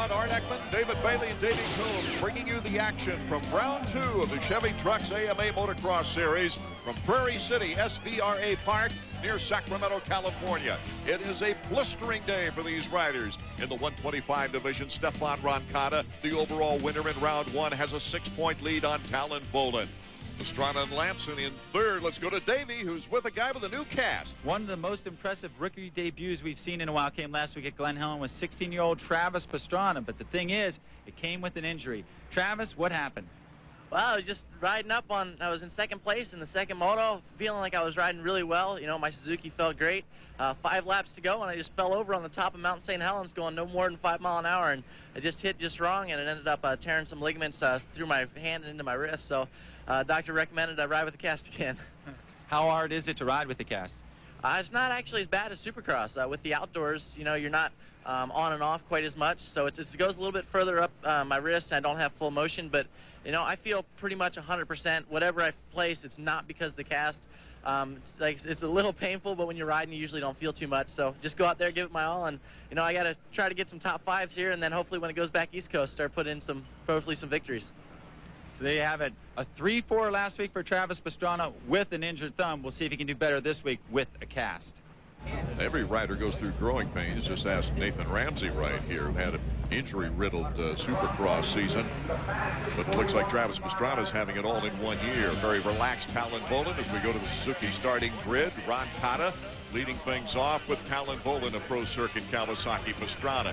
Dowd, Art Ekman, David Bailey, and Davey Coombs bringing you the action from round 2 of the Chevy Trucks AMA Motocross Series from Prairie City SVRA Park near Sacramento, California. It is a blistering day for these riders. In the 125 division, Stephane Roncada, the overall winner in round 1, has a 6-point lead on Tallon Vohland. Pastrana and Lamson in third. Let's go to Davey, who's with a guy with a new cast. One of the most impressive rookie debuts we've seen in a while came last week at Glen Helen with 16-year-old Travis Pastrana. But the thing is, it came with an injury. Travis, what happened? Well, I was just riding up on, I was in second place in the second moto, feeling like I was riding really well. You know, my Suzuki felt great. 5 laps to go, and I just fell over on the top of Mount St. Helens going no more than 5 miles an hour, and it just hit just wrong, and it ended up tearing some ligaments through my hand and into my wrist. So doctor recommended I ride with the cast again. How hard is it to ride with the cast? It's not actually as bad as Supercross. With the outdoors, you know, you're not on and off quite as much, so it goes a little bit further up my wrist, and I don't have full motion, but you know, I feel pretty much 100%. Whatever I place, it's not because of the cast. It's a little painful, but when you're riding, you usually don't feel too much. So just go out there, give it my all, and you know, I got to try to get some top 5s here, and then hopefully when it goes back East Coast, start putting in hopefully some victories. So there you have it. A 3-4 last week for Travis Pastrana with an injured thumb. We'll see if he can do better this week with a cast. Every rider goes through growing pains. Just ask Nathan Ramsey right here, who had an injury-riddled Supercross season. But it looks like Travis Pastrana's having it all in 1 year. Very relaxed Tallon Vohland as we go to the Suzuki starting grid. Roncada leading things off with Tallon Vohland, a pro circuit Kawasaki Pastrana.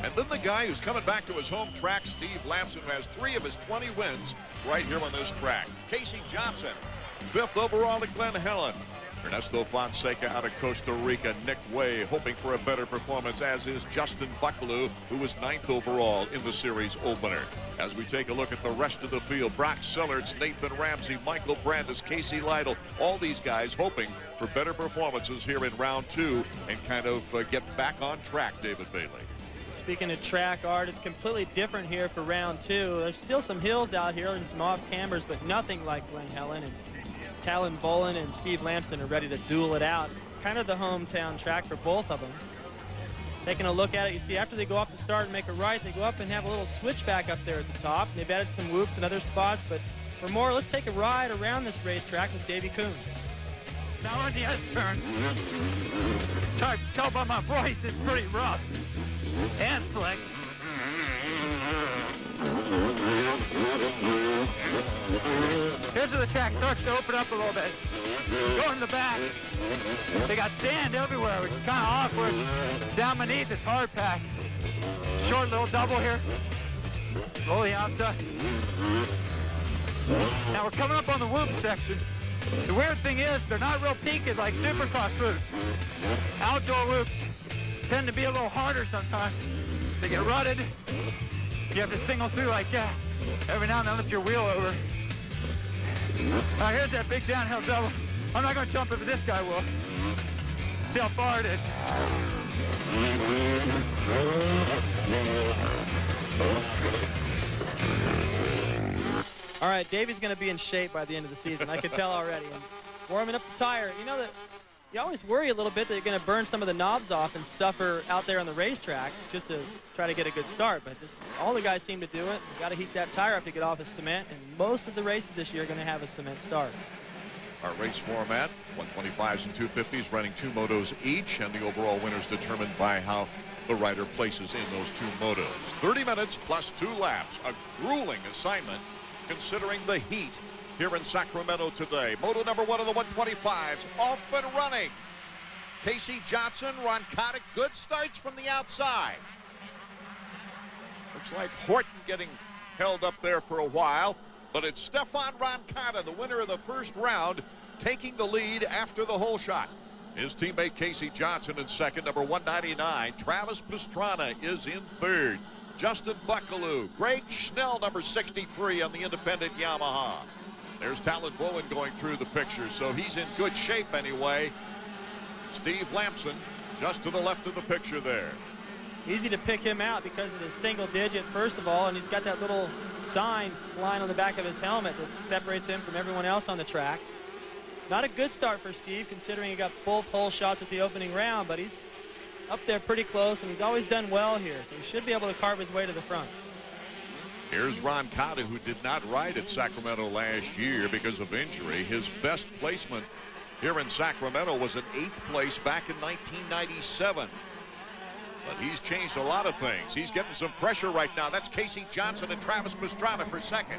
And then the guy who's coming back to his home track, Steve Lamson, who has 3 of his 20 wins right here on this track. Casey Johnson, 5th overall at Glen Helen. Ernesto Fonseca out of Costa Rica. Nick Way hoping for a better performance, as is Justin Buckelew, who was 9th overall in the series opener. As we take a look at the rest of the field, Brock Sellards, Nathan Ramsey, Michael Brandis, Casey Lytle, all these guys hoping for better performances here in round 2 and kind of get back on track, David Bailey. Speaking of track, Art, it's completely different here for round 2. There's still some hills out here and some off-cambers, but nothing like Glen Helen. And Tallon Vohland and Steve Lamson are ready to duel it out. Kind of the hometown track for both of them. Taking a look at it, you see after they go off the start and make a right, they go up and have a little switchback up there at the top. And they've added some whoops in other spots, but for more, let's take a ride around this racetrack with Davey Coombs. Now on the S-turn. Tell by my voice, it's pretty rough and slick. Here's where the track starts to open up a little bit. Go in the back. They got sand everywhere, which is kind of awkward. Down beneath is hard pack. Short little double here. Roll the outside. Now we're coming up on the whoop section. The weird thing is, they're not real peaked like Supercross whoops. Outdoor whoops tend to be a little harder sometimes. They get rutted. You have to single through like that. Every now and then lift your wheel over. Now here's that big downhill double. I'm not going to jump it, but this guy will. See how far it is. All right, Davey's going to be in shape by the end of the season. I can tell already. And warming up the tire. You know that you always worry a little bit that you're going to burn some of the knobs off and suffer out there on the racetrack just to try to get a good start. But all the guys seem to do it. You got to heat that tire up to get off of cement. And most of the races this year are going to have a cement start. Our race format, 125s and 250s, running 2 motos each, and the overall winners determined by how the rider places in those 2 motos. 30 minutes plus 2 laps. A grueling assignment considering the heat here in Sacramento today. Moto number 1 of the 125s off and running. Casey Johnson, Roncada, good starts from the outside. Looks like Horton getting held up there for a while, but it's Stephane Roncada, the winner of the first round, taking the lead after the hole shot. His teammate Casey Johnson in second, number 199. Travis Pastrana is in third. Justin Buckelew, Greg Schnell, number 63 on the independent Yamaha. There's Tallon Vohland going through the picture, so he's in good shape anyway. Steve Lamson just to the left of the picture there. Easy to pick him out because of his single digit, first of all, and he's got that little sign flying on the back of his helmet that separates him from everyone else on the track. Not a good start for Steve, considering he got both hole shots at the opening round, but he's up there pretty close, and he's always done well here, so he should be able to carve his way to the front. Here's Roncada, who did not ride at Sacramento last year because of injury. His best placement here in Sacramento was an 8th place back in 1997. But he's changed a lot of things. He's getting some pressure right now. That's Casey Johnson and Travis Pastrana for second.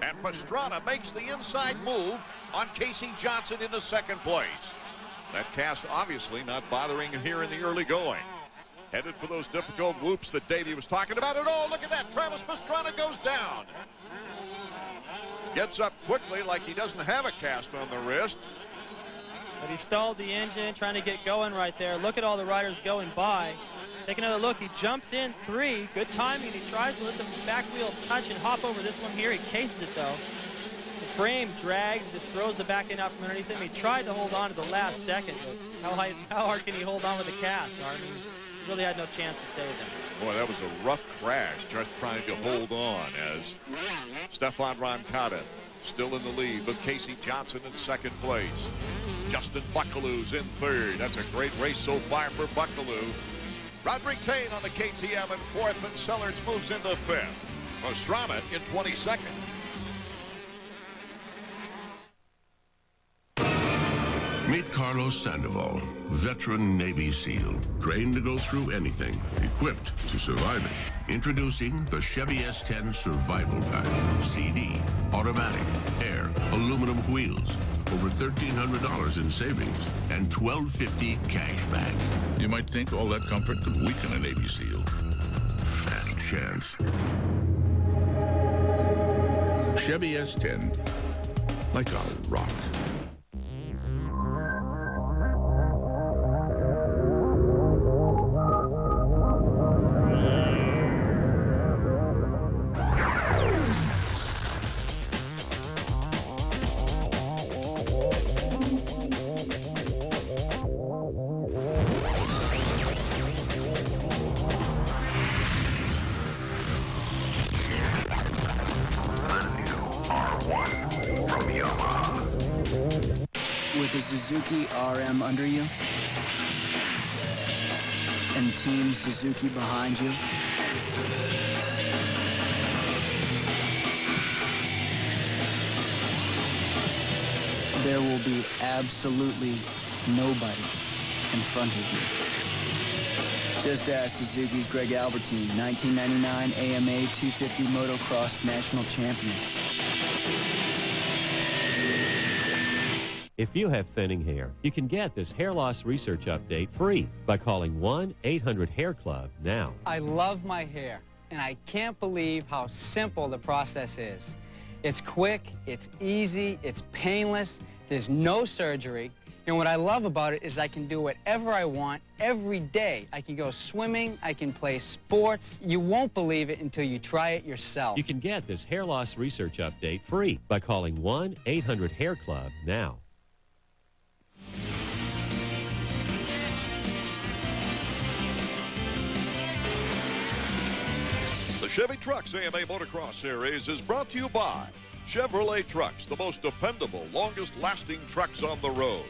And Pastrana makes the inside move on Casey Johnson into second place. That cast obviously not bothering him here in the early going. Headed for those difficult whoops that Davey was talking about. And oh, look at that. Travis Pastrana goes down. Gets up quickly like he doesn't have a cast on the wrist. But he stalled the engine, trying to get going right there. Look at all the riders going by. Take another look. He jumps in 3. Good timing. He tries to let the back wheel touch and hop over this one here. He cases it, though. The frame drags, just throws the back end out from underneath him. He tried to hold on to the last second, but how hard can he hold on with the cast? I mean, he really had no chance to save it. Boy, that was a rough crash, just trying to hold on as Stephane Roncada still in the lead with Casey Johnson in second place. Justin Buckelew's in third. That's a great race so far for Buckelew. Rodrig Thain on the KTM in fourth, and Sellards moves into fifth. Pastrana in 22nd. Meet Carlos Sandoval, veteran Navy SEAL, trained to go through anything, equipped to survive it. Introducing the Chevy S10 Survival Pack. CD, automatic, air, aluminum wheels. Over $1,300 in savings and $1,250 cash back. You might think all that comfort could weaken a Navy SEAL. Fat chance. Chevy S10, like a rock. With a Suzuki RM under you and Team Suzuki behind you, there will be absolutely nobody in front of you. Just ask Suzuki's Greg Albertyn, 1999 AMA 250 Motocross National Champion. If you have thinning hair, you can get this hair loss research update free by calling 1-800-HAIR-CLUB now. I love my hair, and I can't believe how simple the process is. It's quick, it's easy, it's painless, there's no surgery, and what I love about it is I can do whatever I want every day. I can go swimming, I can play sports. You won't believe it until you try it yourself. You can get this hair loss research update free by calling 1-800-HAIR-CLUB now. The Chevy Trucks AMA Motocross Series is brought to you by Chevrolet Trucks, the most dependable, longest-lasting trucks on the road.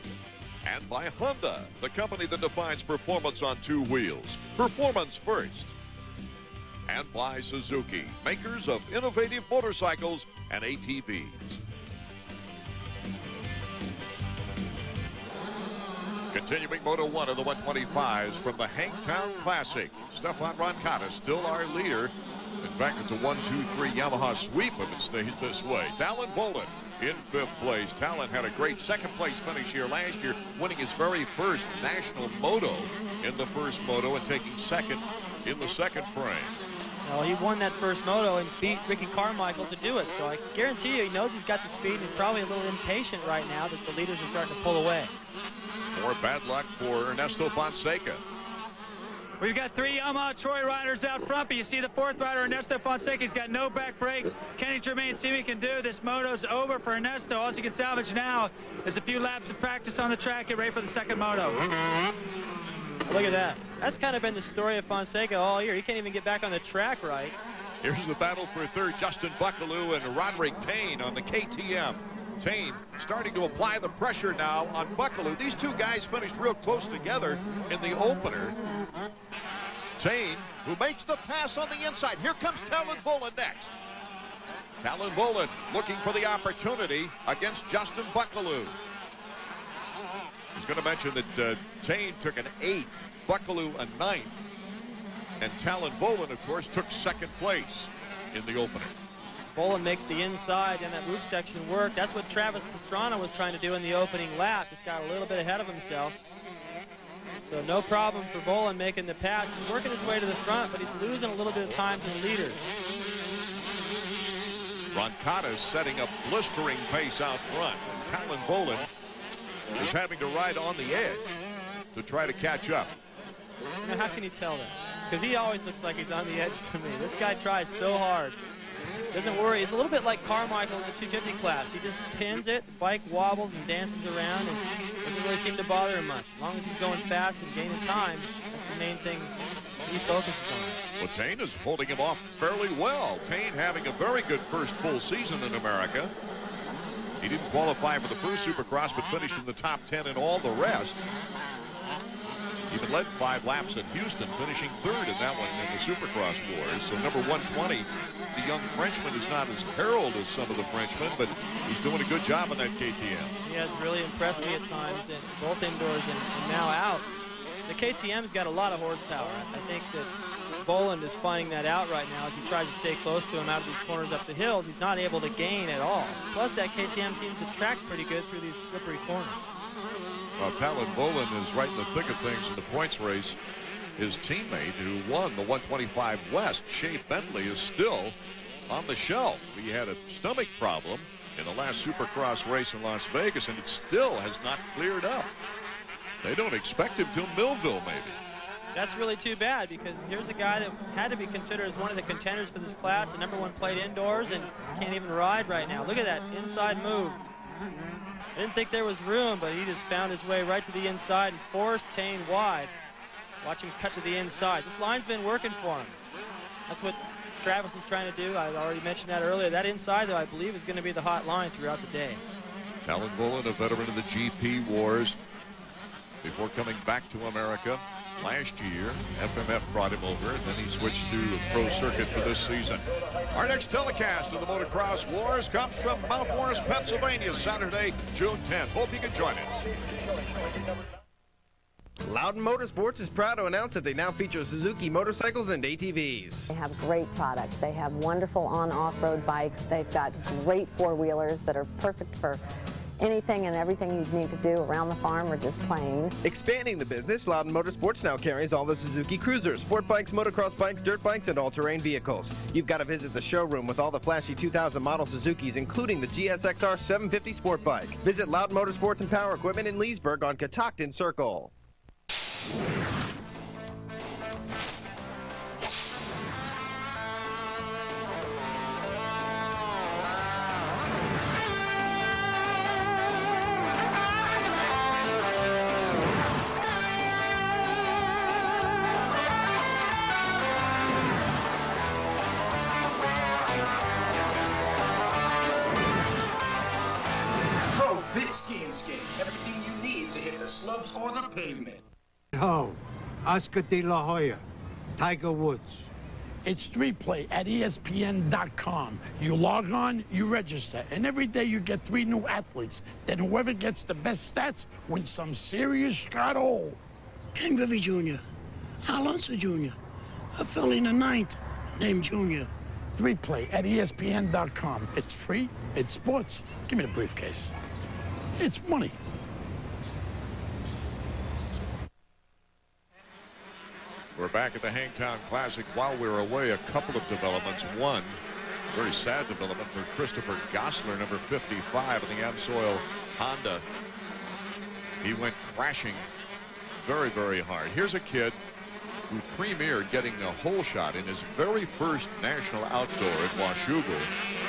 And by Honda, the company that defines performance on two wheels. Performance first. And by Suzuki, makers of innovative motorcycles and ATVs. Continuing Moto 1 of the 125s from the Hangtown Classic. Stephane Roncada still our leader. In fact, it's a 1-2-3 Yamaha sweep if it stays this way. Tallon Vohland in fifth place. Tallon had a great second place finish here last year, winning his very first national moto in the first moto and taking second in the second frame. Well, he won that first moto and beat Ricky Carmichael to do it. So I guarantee you he knows he's got the speed and he's probably a little impatient right now that the leaders are starting to pull away. More bad luck for Ernesto Fonseca. We've got 3 Yamaha Troy riders out front, but you see the 4th rider, Ernesto Fonseca. He's got no back brake. Kenny Germain, see what he can do. This moto's over for Ernesto. All he can salvage now is a few laps of practice on the track. Get ready for the second moto. Look at that. That's kind of been the story of Fonseca all year. He can't even get back on the track right. Here's the battle for third. Justin Buckelew and Rodrig Thain on the KTM. Thain starting to apply the pressure now on Buckelew. These two guys finished real close together in the opener. Thain, who makes the pass on the inside. Here comes Tallon Vohland next. Tallon Vohland looking for the opportunity against Justin Buckelew. He's going to mention that Thain took an 8th, Buckelew a 9th, and Tallon Vohland, of course, took 2nd place in the opener. Vohland makes the inside and that loop section work. That's what Travis Pastrana was trying to do in the opening lap. Just got a little bit ahead of himself. So no problem for Vohland making the pass. He's working his way to the front, but he's losing a little bit of time to the leaders. Roncada is setting a blistering pace out front. Tallon Vohland is having to ride on the edge to try to catch up. Now, how can you tell that? Because he always looks like he's on the edge to me. This guy tries so hard. Doesn't worry. He's a little bit like Carmichael in the 250 class. He just pins it, the bike wobbles and dances around, and doesn't really seem to bother him much. As long as he's going fast and gaining time, that's the main thing he focuses on. Well, Thain is holding him off fairly well. Thain having a very good first full season in America. He didn't qualify for the first Supercross, but finished in the top 10 in all the rest. Even led 5 laps at Houston, finishing 3rd in that one in the Supercross wars. So number 120, the young Frenchman, is not as heralded as some of the Frenchmen, but he's doing a good job on that KTM. He has really impressed me at times, in both indoors and now out. The KTM's got a lot of horsepower. I think that Vohland is finding that out right now as he tries to stay close to him out of these corners up the hills. He's not able to gain at all. Plus, that KTM seems to track pretty good through these slippery corners. Well, Tallon Vohland is right in the thick of things in the points race. His teammate who won the 125 West, Shea Bentley, is still on the shelf. He had a stomach problem in the last Supercross race in Las Vegas, and it still has not cleared up. They don't expect him till Millville, maybe. That's really too bad, because here's a guy that had to be considered as one of the contenders for this class, the #1 plate indoors, and can't even ride right now. Look at that inside move. I didn't think there was room, but he just found his way right to the inside and forced Thain wide. Watch him cut to the inside. This line's been working for him. That's what Travis was trying to do. I already mentioned that earlier. That inside, though, I believe is going to be the hot line throughout the day. Tallon Vohland, a veteran of the GP wars, before coming back to America last year. FMF brought him over, and then he switched to the pro circuit for this season. Our next telecast of the Motocross Wars comes from Mount Morris, Pennsylvania, Saturday, June 10th. Hope you can join us. Loudon Motorsports is proud to announce that they now feature Suzuki motorcycles and ATVs. They have great products. They have wonderful on-off-road bikes. They've got great four-wheelers that are perfect for anything and everything you need to do around the farm or just plain. Expanding the business, Loudon Motorsports now carries all the Suzuki Cruisers, sport bikes, motocross bikes, dirt bikes, and all-terrain vehicles. You've got to visit the showroom with all the flashy 2000 model Suzukis, including the GSXR 750 sport bike. Visit Loudon Motorsports and Power Equipment in Leesburg on Catoctin Circle. Everything you need to hit the slopes or the pavement. Oh, Oscar de la Hoya, Tiger Woods. It's 3Play at ESPN.com. You log on, you register, and every day you get 3 new athletes. Then whoever gets the best stats wins some serious scotto. Ken Griffey Jr., Alonso Jr., a filly in the 9th named Jr. 3Play at ESPN.com. It's free, it's sports. Give me the briefcase. It's money. We're back at the Hangtown Classic. While we're away, a couple of developments. One, very sad development for Christopher Gosler, number 55 in the Amsoil Honda. He went crashing very, very hard. Here's a kid who premiered getting a hole shot in his very first national outdoor at Washougal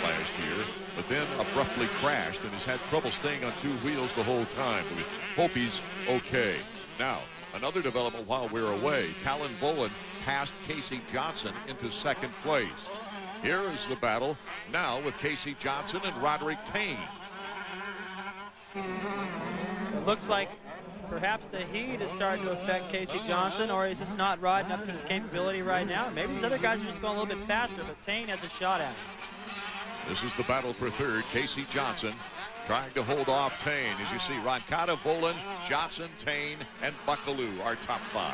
last year, but then abruptly crashed and has had trouble staying on 2 wheels the whole time. We hope he's okay. Now, another development while we're away. Tallon Vohland passed Casey Johnson into 2nd place. Here is the battle now with Casey Johnson and Rodrig Thain. It looks like perhaps the heat is starting to affect Casey Johnson, or he's just not riding up to his capability right now. Maybe these other guys are just going a little bit faster, but Thain has a shot at him. This is the battle for third. Casey Johnson trying to hold off Thain. As you see, Roncada, Vohland, Johnson, Thain, and Buckelew are top 5.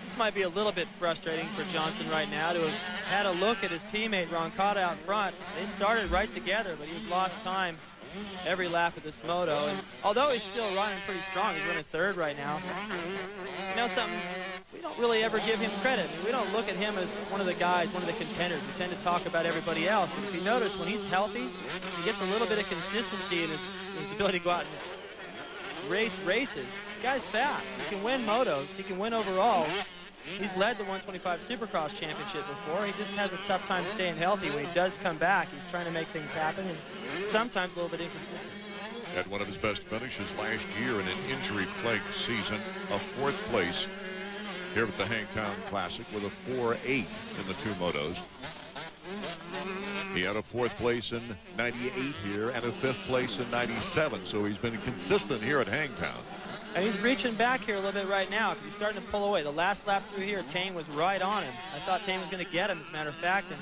This might be a little bit frustrating for Johnson right now to have had a look at his teammate Roncada out front. They started right together, but he's lost time every lap of this moto. And although he's still running pretty strong, he's running third right now. You know something? We don't really ever give him credit. I mean, we don't look at him as one of the guys, one of the contenders. We tend to talk about everybody else. And if you notice, when he's healthy, he gets a little bit of consistency in his ability to go out and race races. The guy's fast. He can win motos. He can win overall. He's led the 125 Supercross Championship before. He just has a tough time staying healthy. When he does come back, he's trying to make things happen, and sometimes a little bit inconsistent. Had one of his best finishes last year in an injury-plagued season, a 4th place here at the Hangtown Classic with a 4.8 in the 2 motos. He had a 4th place in 98 here and a 5th place in 97, so he's been consistent here at Hangtown. And he's reaching back here a little bit right now. He's starting to pull away. The last lap through here, Thain was right on him. I thought Thain was going to get him, as a matter of fact, and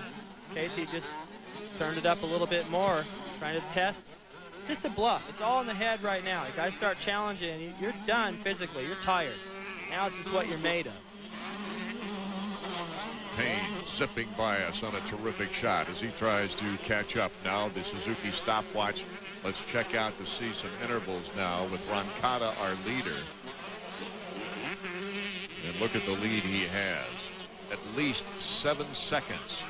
Casey just turned it up a little bit more, trying to test. Just a bluff. It's all in the head right now. You got to start challenging. You're done physically. You're tired. Now it's just what you're made of. Thain zipping by us on a terrific shot as he tries to catch up. Now the Suzuki stopwatch. Let's check out to see some intervals now with Roncada, our leader. And look at the lead he has. At least 7 seconds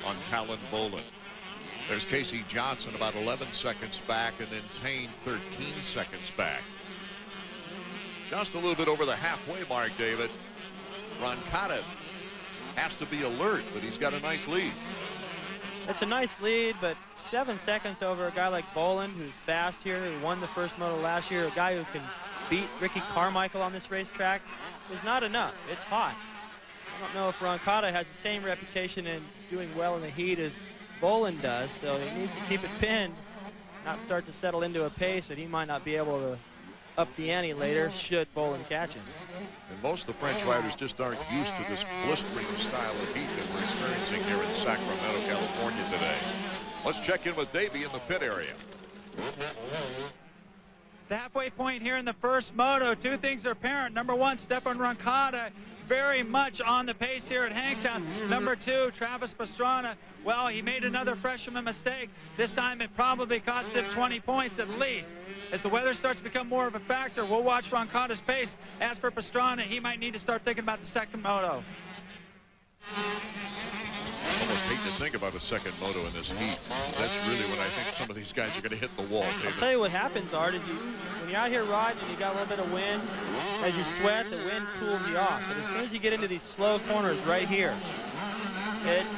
on Tallon Vohland. There's Casey Johnson about 11 seconds back, and then Thain 13 seconds back. Just a little bit over the halfway mark, David. Roncada has to be alert, but he's got a nice lead. It's a nice lead, but 7 seconds over a guy like Vohland, who's fast here, who won the first moto last year, a guy who can beat Ricky Carmichael on this racetrack, is not enough. It's hot. I don't know if Roncada has the same reputation and doing well in the heat as Vohland does, so he needs to keep it pinned, not start to settle into a pace that he might not be able to up the ante later should Vohland catch him. And most of the French riders just aren't used to this blistering style of heat that we're experiencing here in Sacramento, California today. Let's check in with Davey in the pit area. The halfway point here in the first moto, 2 things are apparent. Number 1, Stephane Roncada very much on the pace here at Hangtown. Number 2, Travis Pastrana. Well, he made another freshman mistake. This time it probably cost him 20 points at least. As the weather starts to become more of a factor, we'll watch Roncada's pace. As for Pastrana, he might need to start thinking about the second moto. Almost hate to think about a second moto in this heat. That's really when I think some of these guys are going to hit the wall, David. I'll tell you what happens, Art, is when you're out here riding and you got a little bit of wind, as you sweat, the wind cools you off. But as soon as you get into these slow corners right here,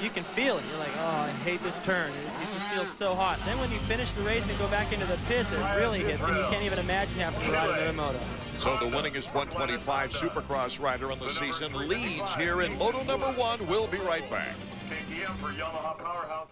you can feel it. You're like, oh, I hate this turn. It just feels so hot. Then when you finish the race and go back into the pits, it really hits you. You can't even imagine having to ride another moto. So the winningest 125 Supercross rider on the season leads here in moto number 1. We'll be right back. KTM for Yamaha Powerhouse.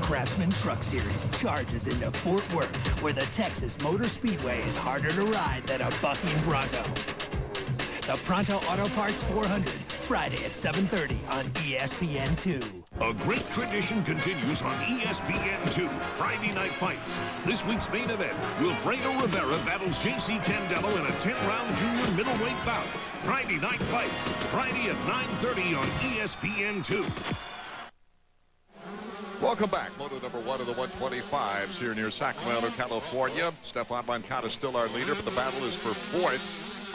Craftsman Truck Series charges into Fort Worth, where the Texas Motor Speedway is harder to ride than a bucking Bronco. The Pronto Auto Parts 400, Friday at 7:30 on ESPN2. A great tradition continues on ESPN2, Friday Night Fights. This week's main event, Wilfredo Rivera battles J.C. Candelo in a 10-round junior middleweight bout. Friday Night Fights, Friday at 9:30 on ESPN2. Welcome back. Moto number 1 of the 125s here near Sacramento, California. Stephane Moncada still our leader, but the battle is for 4th.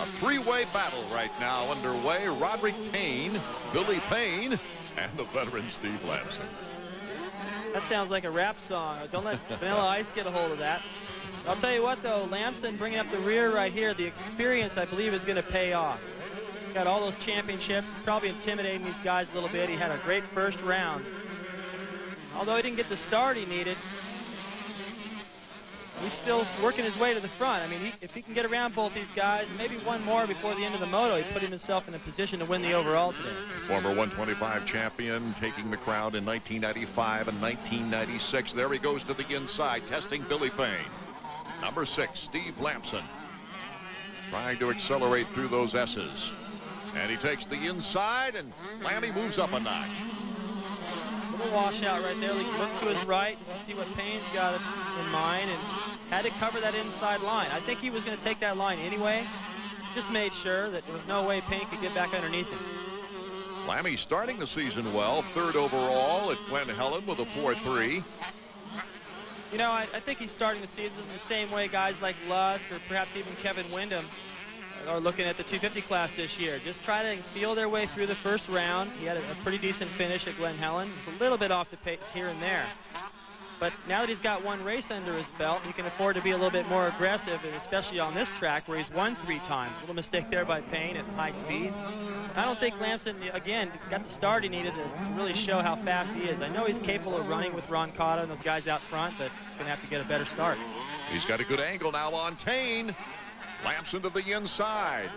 A three-way battle right now underway. Rodrig, Thain, Billy Payne, and the veteran Steve Lamson. That sounds like a rap song. Don't let Vanilla Ice get a hold of that. I'll tell you what, though, Lamson bringing up the rear right here, the experience, I believe, is going to pay off. Got all those championships, probably intimidating these guys a little bit. He had a great first round. Although he didn't get the start he needed, he's still working his way to the front. I mean, if he can get around both these guys, maybe one more before the end of the moto, he put himself in a position to win the overall today. Former 125 champion, taking the crowd in 1995 and 1996. There he goes to the inside, testing Billy Payne. Number 6, Steve Lamson, trying to accelerate through those S's. And he takes the inside, and Lammy moves up a notch. Little washout right there. He looked to his right to see what Payne's got in mind and had to cover that inside line. I think he was going to take that line anyway. Just made sure that there was no way Payne could get back underneath him. Lammy starting the season well, 3rd overall at Glen Helen with a 4.3. You know, I think he's starting the season the same way guys like Lusk or perhaps even Kevin Windham are looking at the 250 class this year. Just try to feel their way through the first round. He had a pretty decent finish at Glen Helen. It's a little bit off the pace here and there. But now that he's got one race under his belt, he can afford to be a little bit more aggressive, and especially on this track where he's won 3 times. A little mistake there by Payne at high speed. I don't think Lamson, again, got the start he needed to really show how fast he is. I know he's capable of running with Roncada and those guys out front, but he's going to have to get a better start. He's got a good angle now on Thain. Lamson to the inside.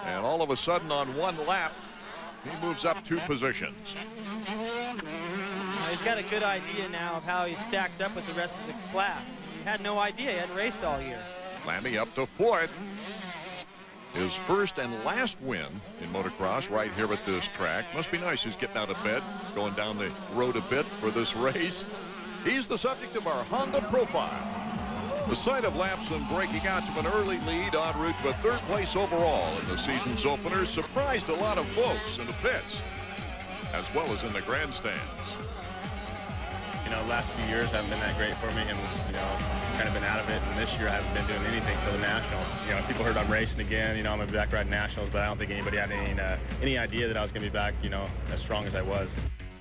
And all of a sudden on one lap, he moves up 2 positions. He's got a good idea now of how he stacks up with the rest of the class. He had no idea. He hadn't raced all year. Lammy up to 4th. His first and last win in motocross right here at this track. Must be nice. He's getting out of bed, going down the road a bit for this race. He's the subject of our Honda profile. The sight of Lamson breaking out to an early lead en route to a 3rd place overall in the season's opener surprised a lot of folks in the pits, as well as in the grandstands. You know, last few years haven't been that great for me, and, you know, kind of been out of it, and this year I haven't been doing anything till the Nationals. You know, people heard I'm racing again, you know, I'm going to be back riding Nationals, but I don't think anybody had any idea that I was going to be back, you know, as strong as I was.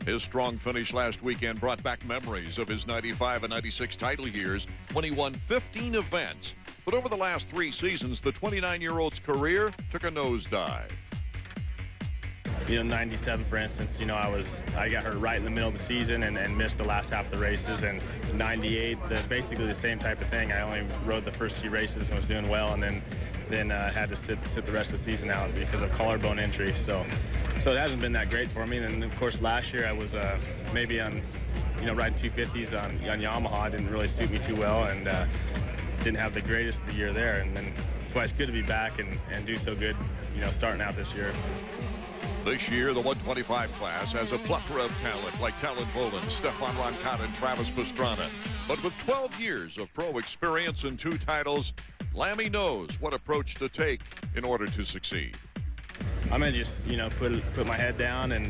His strong finish last weekend brought back memories of his 95 and 96 title years when he won 15 events. But over the last 3 seasons, the 29-year-old's career took a nosedive. You know, 97, for instance, you know, I got hurt right in the middle of the season and missed the last half of the races. And 98, basically the same type of thing. I only rode the first few races and was doing well, and then had to sit the rest of the season out because of collarbone injury. So it hasn't been that great for me. And of course, last year I was maybe on, you know, riding 250s on Yamaha. It didn't really suit me too well, and didn't have the greatest of the year there. And then that's why it's good to be back and do so good, you know, starting out this year. This year, the 125 class has a plethora of talent like Tallon, Vohland, Stephane Roncada, and Travis Pastrana. But with 12 years of pro experience and 2 titles, Lammy knows what approach to take in order to succeed. I'm going to just, you know, put my head down and,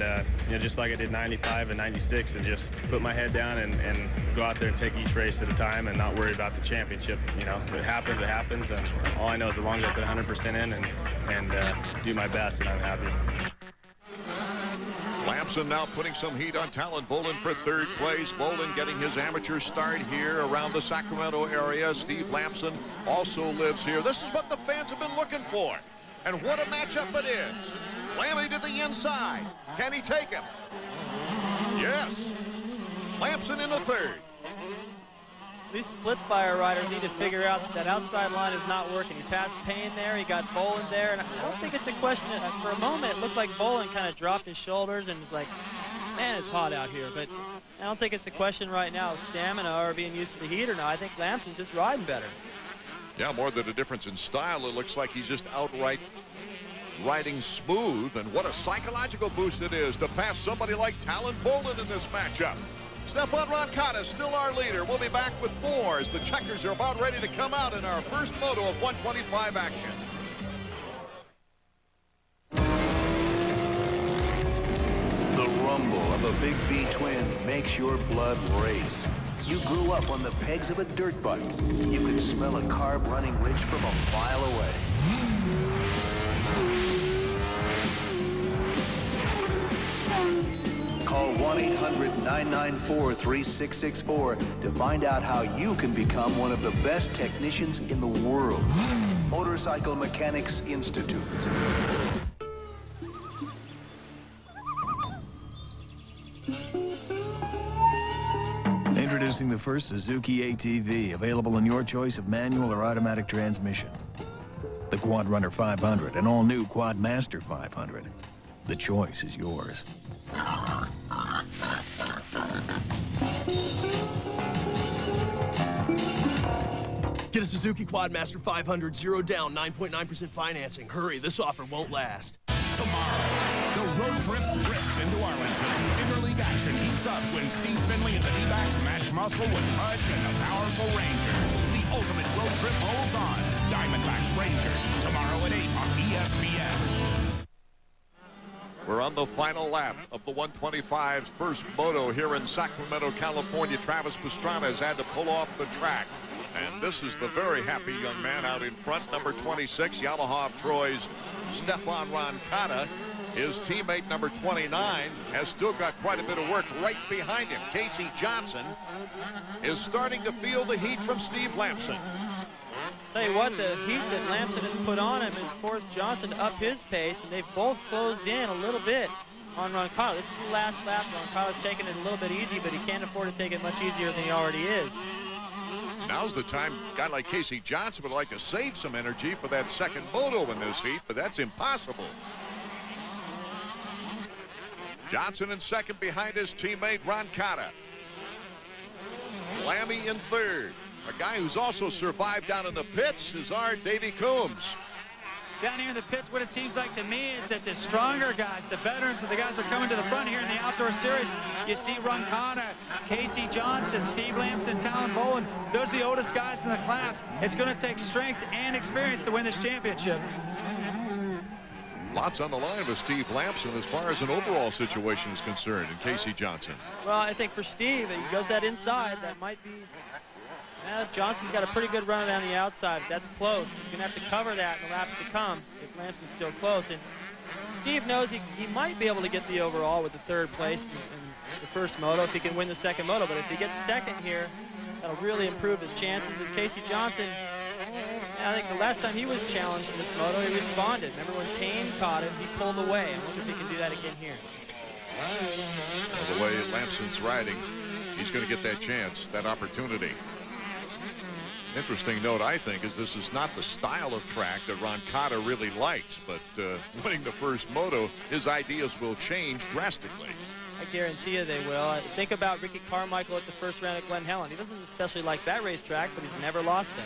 you know, just like I did 95 and 96, and just put my head down and go out there and take each race at a time and not worry about the championship. You know, if it happens, it happens. And all I know is as long as I put 100% in and do my best, and I'm happy. Lamson now putting some heat on Tallon. Vohland for 3rd place. Vohland getting his amateur start here around the Sacramento area. Steve Lamson also lives here. This is what the fans have been looking for. And what a matchup it is. Lammy to the inside. Can he take him? Yes. Lamson in the 3rd. These split fire riders need to figure out that outside line is not working. He passed Payne there, he got Vohland there, and I don't think it's a question. For a moment, it looked like Vohland kind of dropped his shoulders and was like, man, it's hot out here. But I don't think it's a question right now of stamina or being used to the heat or not. I think Lamson's just riding better. Yeah, more than a difference in style. It looks like he's just outright riding smooth, and what a psychological boost it is to pass somebody like Tallon Vohland in this matchup. Stephane Roncada is still our leader. We'll be back with more as the checkers are about ready to come out in our first moto of 125 action. The rumble of a big V twin makes your blood race. You grew up on the pegs of a dirt bike. You could smell a carb running rich from a mile away. Call 1-800-994-3664 to find out how you can become one of the best technicians in the world. Motorcycle Mechanics Institute. Introducing the first Suzuki ATV, available in your choice of manual or automatic transmission. The Quad Runner 500, an all-new Quad Master 500. The choice is yours. Get a Suzuki Quad Master 500, 0 down, 9.9% financing. Hurry, this offer won't last. Tomorrow, the road trip rips into Arlington. Interleague action heats up when Steve Finley and the D-backs match muscle with Pudge and the powerful Rangers. The ultimate road trip rolls on. Diamondbacks Rangers, tomorrow at 8 on ESPN. We're on the final lap of the 125's first moto here in Sacramento, California. Travis Pastrana has had to pull off the track. And this is the very happy young man out in front, number 26, Yamaha of Troy's Stephane Roncada. His teammate, number 29, has still got quite a bit of work right behind him. Casey Johnson is starting to feel the heat from Steve Lamson. Tell you what, the heat that Lamson has put on him has forced Johnson to up his pace, and they've both closed in a little bit on Roncada. This is the last lap. Roncada's taking it a little bit easy, but he can't afford to take it much easier than he already is. Now's the time a guy like Casey Johnson would like to save some energy for that second moto in this heat, but that's impossible. Johnson in second behind his teammate Roncada. Lammy in third. A guy who's also survived down in the pits is our Davey Coombs. Down here in the pits, what it seems like to me is that the stronger guys, the veterans, the guys are coming to the front here in the outdoor series. You see Roncada, Casey Johnson, Steve Lamson, Tallon Vohland. Those are the oldest guys in the class. It's going to take strength and experience to win this championship. Lots on the line with Steve Lamson as far as an overall situation is concerned, and Casey Johnson. Well, I think for Steve, he goes that inside. That might be... Johnson's got a pretty good run down the outside. That's close. He's going to have to cover that in the laps to come if Lamson's still close. And Steve knows he might be able to get the overall with the third place in the first moto if he can win the second moto. But if he gets second here, that'll really improve his chances. And Casey Johnson, I think the last time he was challenged in this moto, he responded. Remember when Thain caught him, he pulled away. I wonder if he can do that again here. Well, the way Lamson's riding, he's going to get that chance, that opportunity. Interesting note, I think, is this is not the style of track that Roncada really likes, but winning the first moto, his ideas will change drastically. I guarantee you they will. Think about Ricky Carmichael at the first round at Glen Helen. He doesn't especially like that racetrack, but he's never lost it.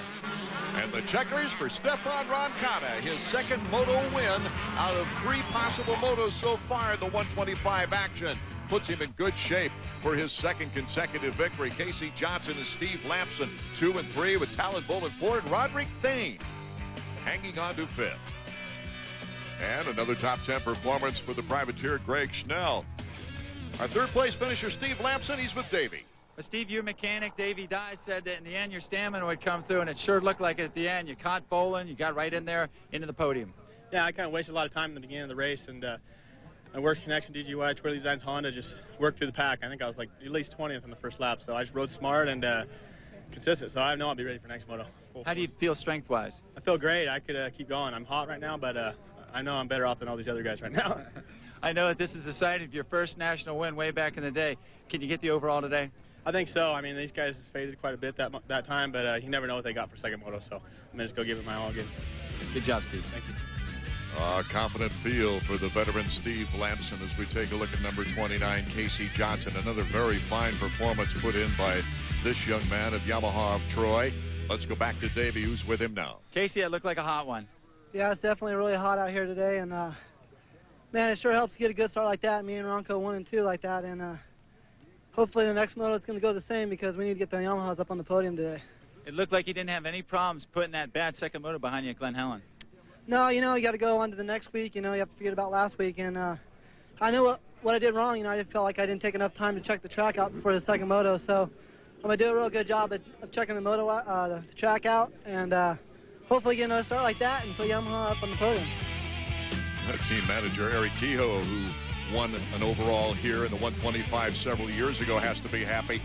And the checkers for Stephane Roncada, his second moto win out of 3 possible motos so far in the 125 action. Puts him in good shape for his second consecutive victory. Casey Johnson and Steve Lamson 2 and 3 with Tallon Vohland 4 and Rodrig Thain hanging on to 5th. And another top 10 performance for the privateer Greg Schnell. Our third place finisher Steve Lamson, he's with Davey. Well, Steve, your mechanic, Davey Dye, said that in the end your stamina would come through, and it sure looked like it at the end. You caught Vohland, you got right in there into the podium. Yeah, I kind of wasted a lot of time in the beginning of the race, and I worked Connection, DGY, Twilly Designs, Honda, just worked through the pack. I think I was like at least 20th in the first lap, so I just rode smart and consistent. So I know I'll be ready for next moto. How do you feel strength-wise? I feel great. I could keep going. I'm hot right now, but I know I'm better off than all these other guys right now. I know that this is the site of your first national win way back in the day. Can you get the overall today? I think so. I mean, these guys faded quite a bit that time, but you never know what they got for second moto, so I'm going to just go give it my all again. Good job, Steve. Thank you. Confident feel for the veteran Steve Lamson as we take a look at number 29, Casey Johnson. Another very fine performance put in by this young man of Yamaha of Troy. Let's go back to Davey, who's with him now. Casey, that looked like a hot one. Yeah, it's definitely really hot out here today, and man, it sure helps to get a good start like that. Me and Ronco 1 and 2 like that, and hopefully the next moto it's going to go the same because we need to get the Yamahas up on the podium today. It looked like you didn't have any problems putting that bad second moto behind you at Glen Helen. No, you know, you got to go on to the next week. You know, you have to forget about last week, and I know what I did wrong. You know, I felt like I didn't take enough time to check the track out before the second moto, so I'm going to do a real good job of checking the moto, the track out, and hopefully get another start like that and put Yamaha up on the podium. Team manager Eric Kehoe, who won an overall here in the 125 several years ago, has to be happy.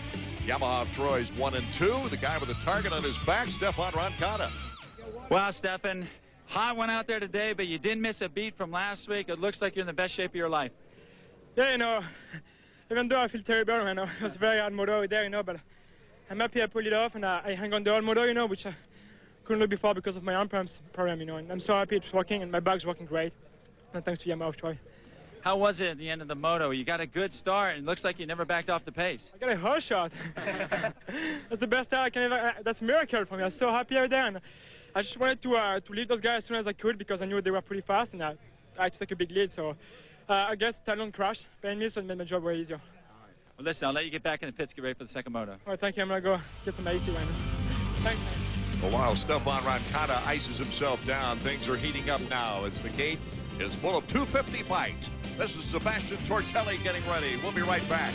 Yamaha of Troy's 1 and 2. The guy with a target on his back, Stephane Roncada. Well, Stephane, hot one out there today, but you didn't miss a beat from last week. It looks like you're in the best shape of your life. Yeah, you know, even though I feel terrible, you know, it was a very hard moto there, you know, but I'm happy I pulled it off and I hang on the whole moto, you know, which I couldn't do before because of my arm problem, you know, and I'm so happy it's working and my bag's working great. And thanks to Yamaha of Troy. How was it at the end of the moto? You got a good start, and it looks like you never backed off the pace. I got a hole shot. That's the best start I can ever. That's a miracle for me. I was so happy out there, and I just wanted to lead those guys as soon as I could because I knew they were pretty fast, and I had to take a big lead. So I guess Tallon crashed behind me, so it made my job way easier. Well, listen, I'll let you get back in the pits, get ready for the second moto. All right, thank you. I'm gonna go get some AC right now. Thanks. Well, while Stephane Roncada ices himself down, things are heating up now as the gate is full of 250 bikes. This is Sebastien Tortelli getting ready. We'll be right back.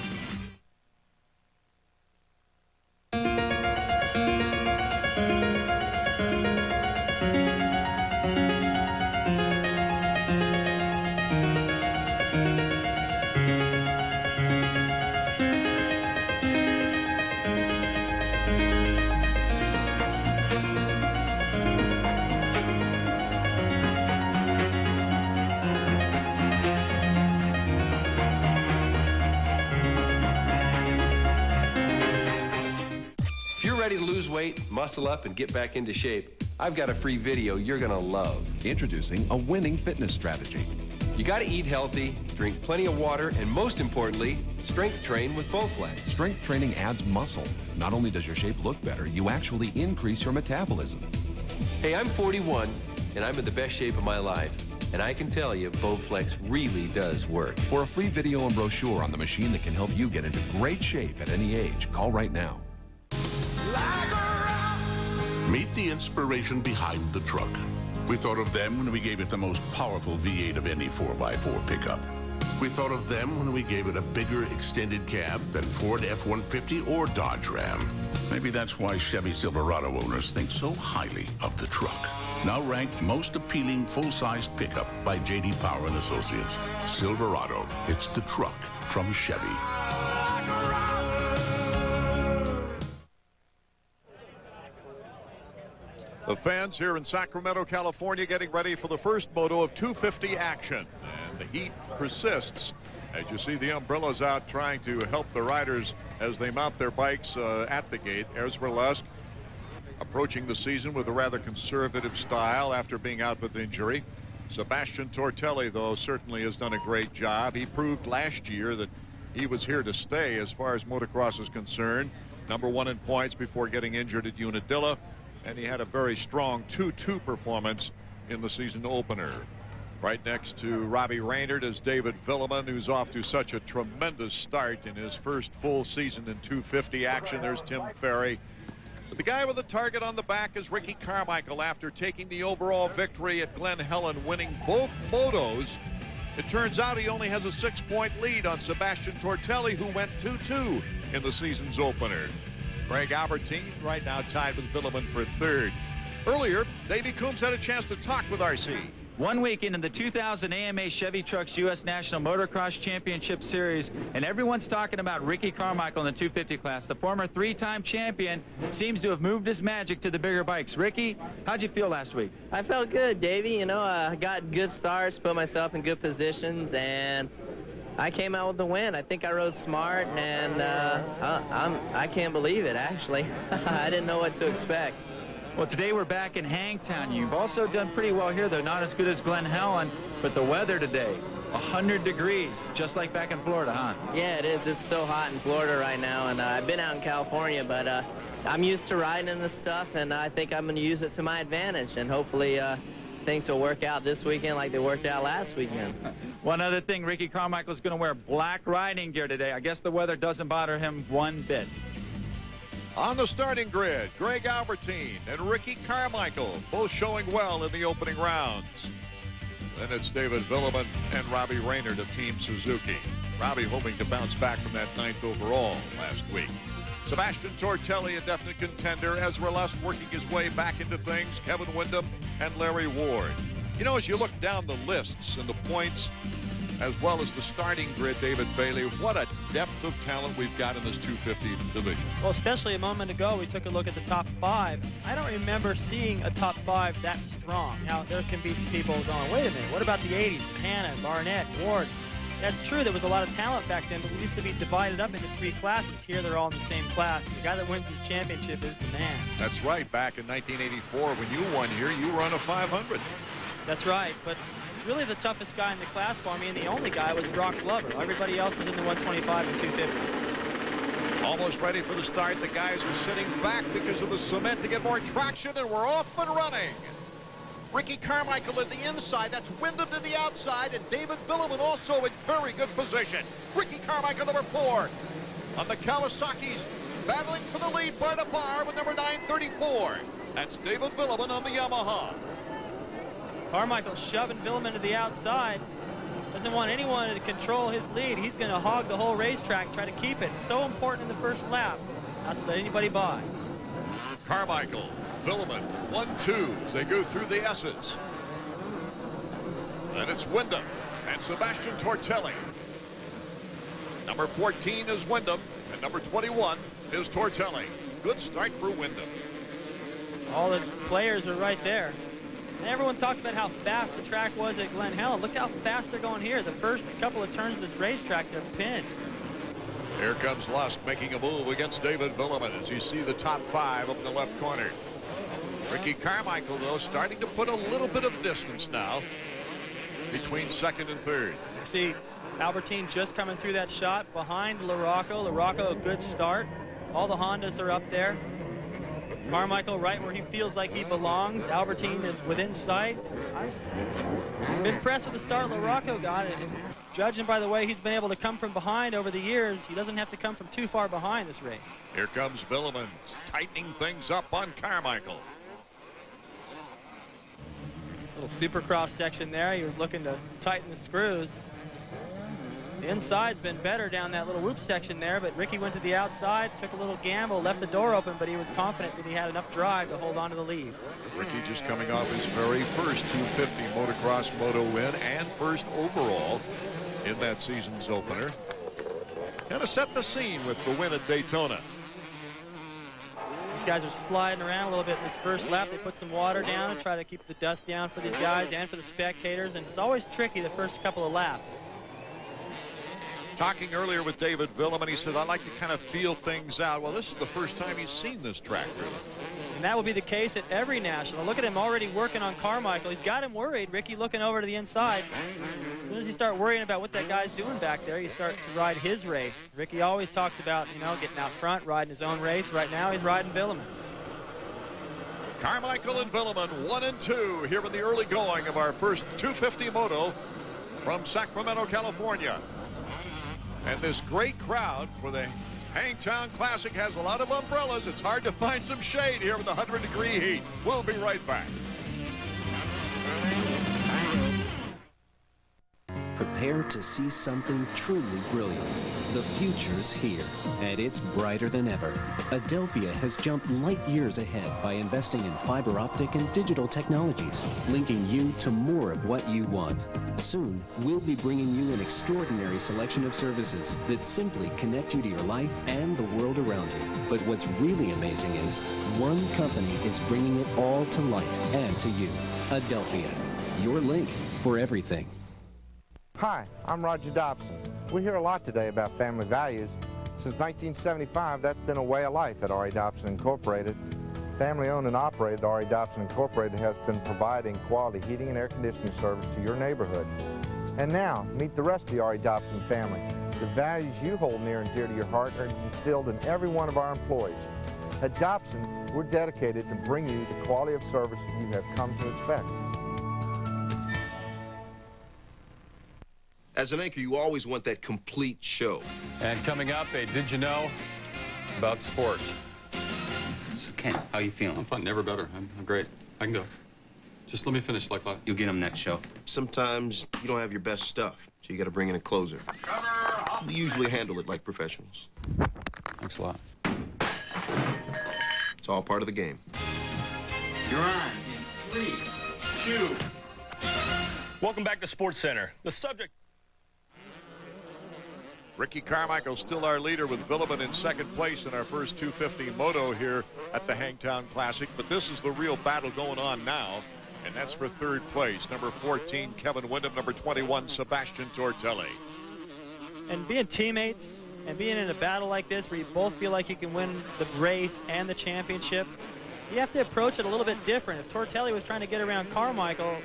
Ready to lose weight, muscle up, and get back into shape, I've got a free video you're gonna love. Introducing a winning fitness strategy. You gotta eat healthy, drink plenty of water, and most importantly, strength train with Vohland. Strength training adds muscle. Not only does your shape look better, you actually increase your metabolism. Hey, I'm 41, and I'm in the best shape of my life. And I can tell you, Bowflex really does work. For a free video and brochure on the machine that can help you get into great shape at any age, call right now. Meet the inspiration behind the truck. We thought of them when we gave it the most powerful V8 of any 4x4 pickup. We thought of them when we gave it a bigger extended cab than Ford F-150 or Dodge Ram. Maybe that's why Chevy Silverado owners think so highly of the truck. Now ranked most appealing full-sized pickup by J.D. Power and Associates. Silverado, it's the truck from Chevy. The fans here in Sacramento, California, getting ready for the first moto of 250 action. And the heat persists as you see the umbrellas out trying to help the riders as they mount their bikes at the gate. Erzberlusk approaching the season with a rather conservative style after being out with injury. Sebastien Tortelli, though, certainly has done a great job. He proved last year that he was here to stay as far as motocross is concerned. #1 in points before getting injured at Unadilla. And he had a very strong 2-2 performance in the season opener. Right next to Robbie Reynard is David Vuillemin, who's off to such a tremendous start in his first full season in 250 action. There's Tim Ferry. But the guy with the target on the back is Ricky Carmichael after taking the overall victory at Glen Helen, winning both motos. It turns out he only has a 6-point lead on Sebastien Tortelli, who went 2-2 in the season's opener. Greg Albertyn right now tied with Vuillemin for third. Earlier, Davey Coombs had a chance to talk with RC. 1 week into the 2000 AMA Chevy Trucks U.S. National Motocross Championship Series, and everyone's talking about Ricky Carmichael in the 250 class. The former 3-time champion seems to have moved his magic to the bigger bikes. Ricky, how'd you feel last week? I felt good, Davey. You know, I got good starts, put myself in good positions, and I came out with the win. I think I rode smart, and I can't believe it, actually. I didn't know what to expect. Well, today we're back in Hangtown. You've also done pretty well here, though not as good as Glen Helen, but the weather today, 100 degrees, just like back in Florida, huh? Yeah, it is. It's so hot in Florida right now, and I've been out in California, but I'm used to riding in this stuff, and I think I'm going to use it to my advantage and hopefully things will work out this weekend like they worked out last weekend. One other thing, Ricky Carmichael is going to wear black riding gear today. I guess the weather doesn't bother him one bit. On the starting grid, Greg Albertyn and Ricky Carmichael, both showing well in the opening rounds. Then it's David Vuillemin and Robbie Reynard of Team Suzuki. Robbie hoping to bounce back from that 9th overall last week. Sebastien Tortelli, a definite contender. Ezra Lust working his way back into things. Kevin Windham and Larry Ward. You know, as you look down the lists and the points, as well as the starting grid, David Bailey, what a depth of talent we've got in this 250 division. Well, especially a moment ago, we took a look at the top 5. I don't remember seeing a top 5 that strong. Now, there can be some people going, wait a minute, what about the 80s? Hanna, Barnett, Ward. That's true, there was a lot of talent back then, but we used to be divided up into 3 classes. Here, they're all in the same class. The guy that wins this championship is the man. That's right. Back in 1984, when you won here, you were on a 500. That's right, but really the toughest guy in the class for me, and the only guy, was Brock Glover. Everybody else was in the 125 and 250. Almost ready for the start. The guys are sitting back because of the cement to get more traction, and we're off and running. Ricky Carmichael at the inside. That's Windham to the outside, and David Vuillemin also in very good position. Ricky Carmichael, number 4. On the Kawasaki's, battling for the lead, bar to bar with number 934. That's David Vuillemin on the Yamaha. Carmichael shoving Vuillemin to the outside. Doesn't want anyone to control his lead. He's going to hog the whole racetrack, try to keep it. So important in the first lap, not to let anybody by. Carmichael, Vuillemin, 1-2 as they go through the S's. Then it's Windham and Sebastien Tortelli. Number 14 is Windham, and number 21 is Tortelli. Good start for Windham. All the players are right there. And everyone talked about how fast the track was at Glen Helen. Look how fast they're going here. The first couple of turns of this racetrack, they're pinned. Here comes Lust making a move against David Vuillemin as you see the top 5 up in the left corner. Ricky Carmichael, though, starting to put a little bit of distance now between 2nd and 3rd. See Albertyn just coming through that shot behind LaRocco. LaRocco, a good start. All the Hondas are up there. Carmichael right where he feels like he belongs. Albertyn is within sight. I'm impressed with the start LaRocco got, and judging by the way he's been able to come from behind over the years, he doesn't have to come from too far behind this race. Here comes Vuillemin, tightening things up on Carmichael. Little supercross section there. He was looking to tighten the screws. The inside's been better down that little whoop section there, but Ricky went to the outside, took a little gamble, left the door open, but he was confident that he had enough drive to hold on to the lead. Ricky just coming off his very first 250 motocross moto win and first overall in that season's opener. Kind of set the scene with the win at Daytona. These guys are sliding around a little bit in this first lap. They put some water down and try to keep the dust down for these guys and for the spectators, and it's always tricky the first couple of laps. Talking earlier with David Vuillemin, he said, I like to kind of feel things out. Well, this is the first time he's seen this track, really. And that will be the case at every national. Look at him already working on Carmichael. He's got him worried. Ricky looking over to the inside. As soon as you start worrying about what that guy's doing back there, you start to ride his race. Ricky always talks about, you know, getting out front, riding his own race. Right now, he's riding Vuillemin's. Carmichael and Vuillemin, 1 and 2 here in the early going of our first 250 moto from Sacramento, California. And this great crowd for the Hangtown Classic has a lot of umbrellas. It's hard to find some shade here in the 100-degree heat. We'll be right back. Prepare to see something truly brilliant. The future's here, and it's brighter than ever. Adelphia has jumped light years ahead by investing in fiber optic and digital technologies, linking you to more of what you want. Soon, we'll be bringing you an extraordinary selection of services that simply connect you to your life and the world around you. But what's really amazing is one company is bringing it all to light and to you. Adelphia, your link for everything. Hi, I'm Roger Dobson. We hear a lot today about family values. Since 1975, that's been a way of life at R.A. Dobson Incorporated. Family-owned and operated R.A. Dobson Incorporated has been providing quality heating and air conditioning service to your neighborhood. And now, meet the rest of the R.A. Dobson family. The values you hold near and dear to your heart are instilled in every one of our employees. At Dobson, we're dedicated to bring you the quality of service you have come to expect. As an anchor, you always want that complete show. And coming up, a Did You Know about sports. So, Ken, how you feeling? I'm fine. Never better. I'm great. I can go. Just let me finish like that. You'll get him next show. Sometimes you don't have your best stuff, so you got to bring in a closer. We usually handle it like professionals. Thanks a lot. It's all part of the game. You're on in 3, 2. Welcome back to Sports Center. The subject. Ricky Carmichael still our leader with Vuillemin in second place in our first 250 moto here at the Hangtown Classic. But this is the real battle going on now, and that's for third place. Number 14, Kevin Windham. Number 21, Sebastien Tortelli. And being teammates and being in a battle like this where you both feel like you can win the race and the championship, you have to approach it a little bit different. If Tortelli was trying to get around Carmichael,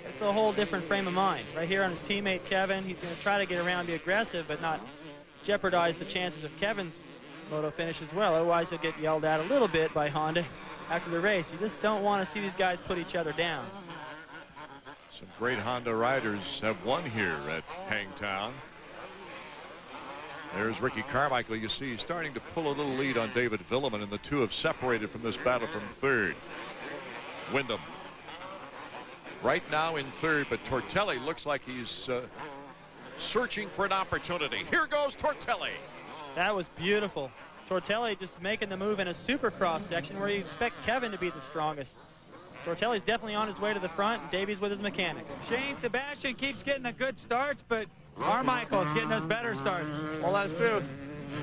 it's a whole different frame of mind. Right here on his teammate Kevin, he's going to try to get around, be aggressive, but not jeopardize the chances of Kevin's moto finish as well. Otherwise, he'll get yelled at a little bit by Honda after the race. You just don't want to see these guys put each other down. Some great Honda riders have won here at Hangtown. There's Ricky Carmichael. You see he's starting to pull a little lead on David Vuillemin, and the two have separated from this battle from third. Windham right now in third, but Tortelli looks like he's searching for an opportunity. Here goes Tortelli. That was beautiful. Tortelli just making the move in a supercross section where you expect Kevin to be the strongest. Tortelli's definitely on his way to the front, and Davies with his mechanic. Shane, Sebastien keeps getting the good starts, but Carmichael's getting those better starts. Well, that's true.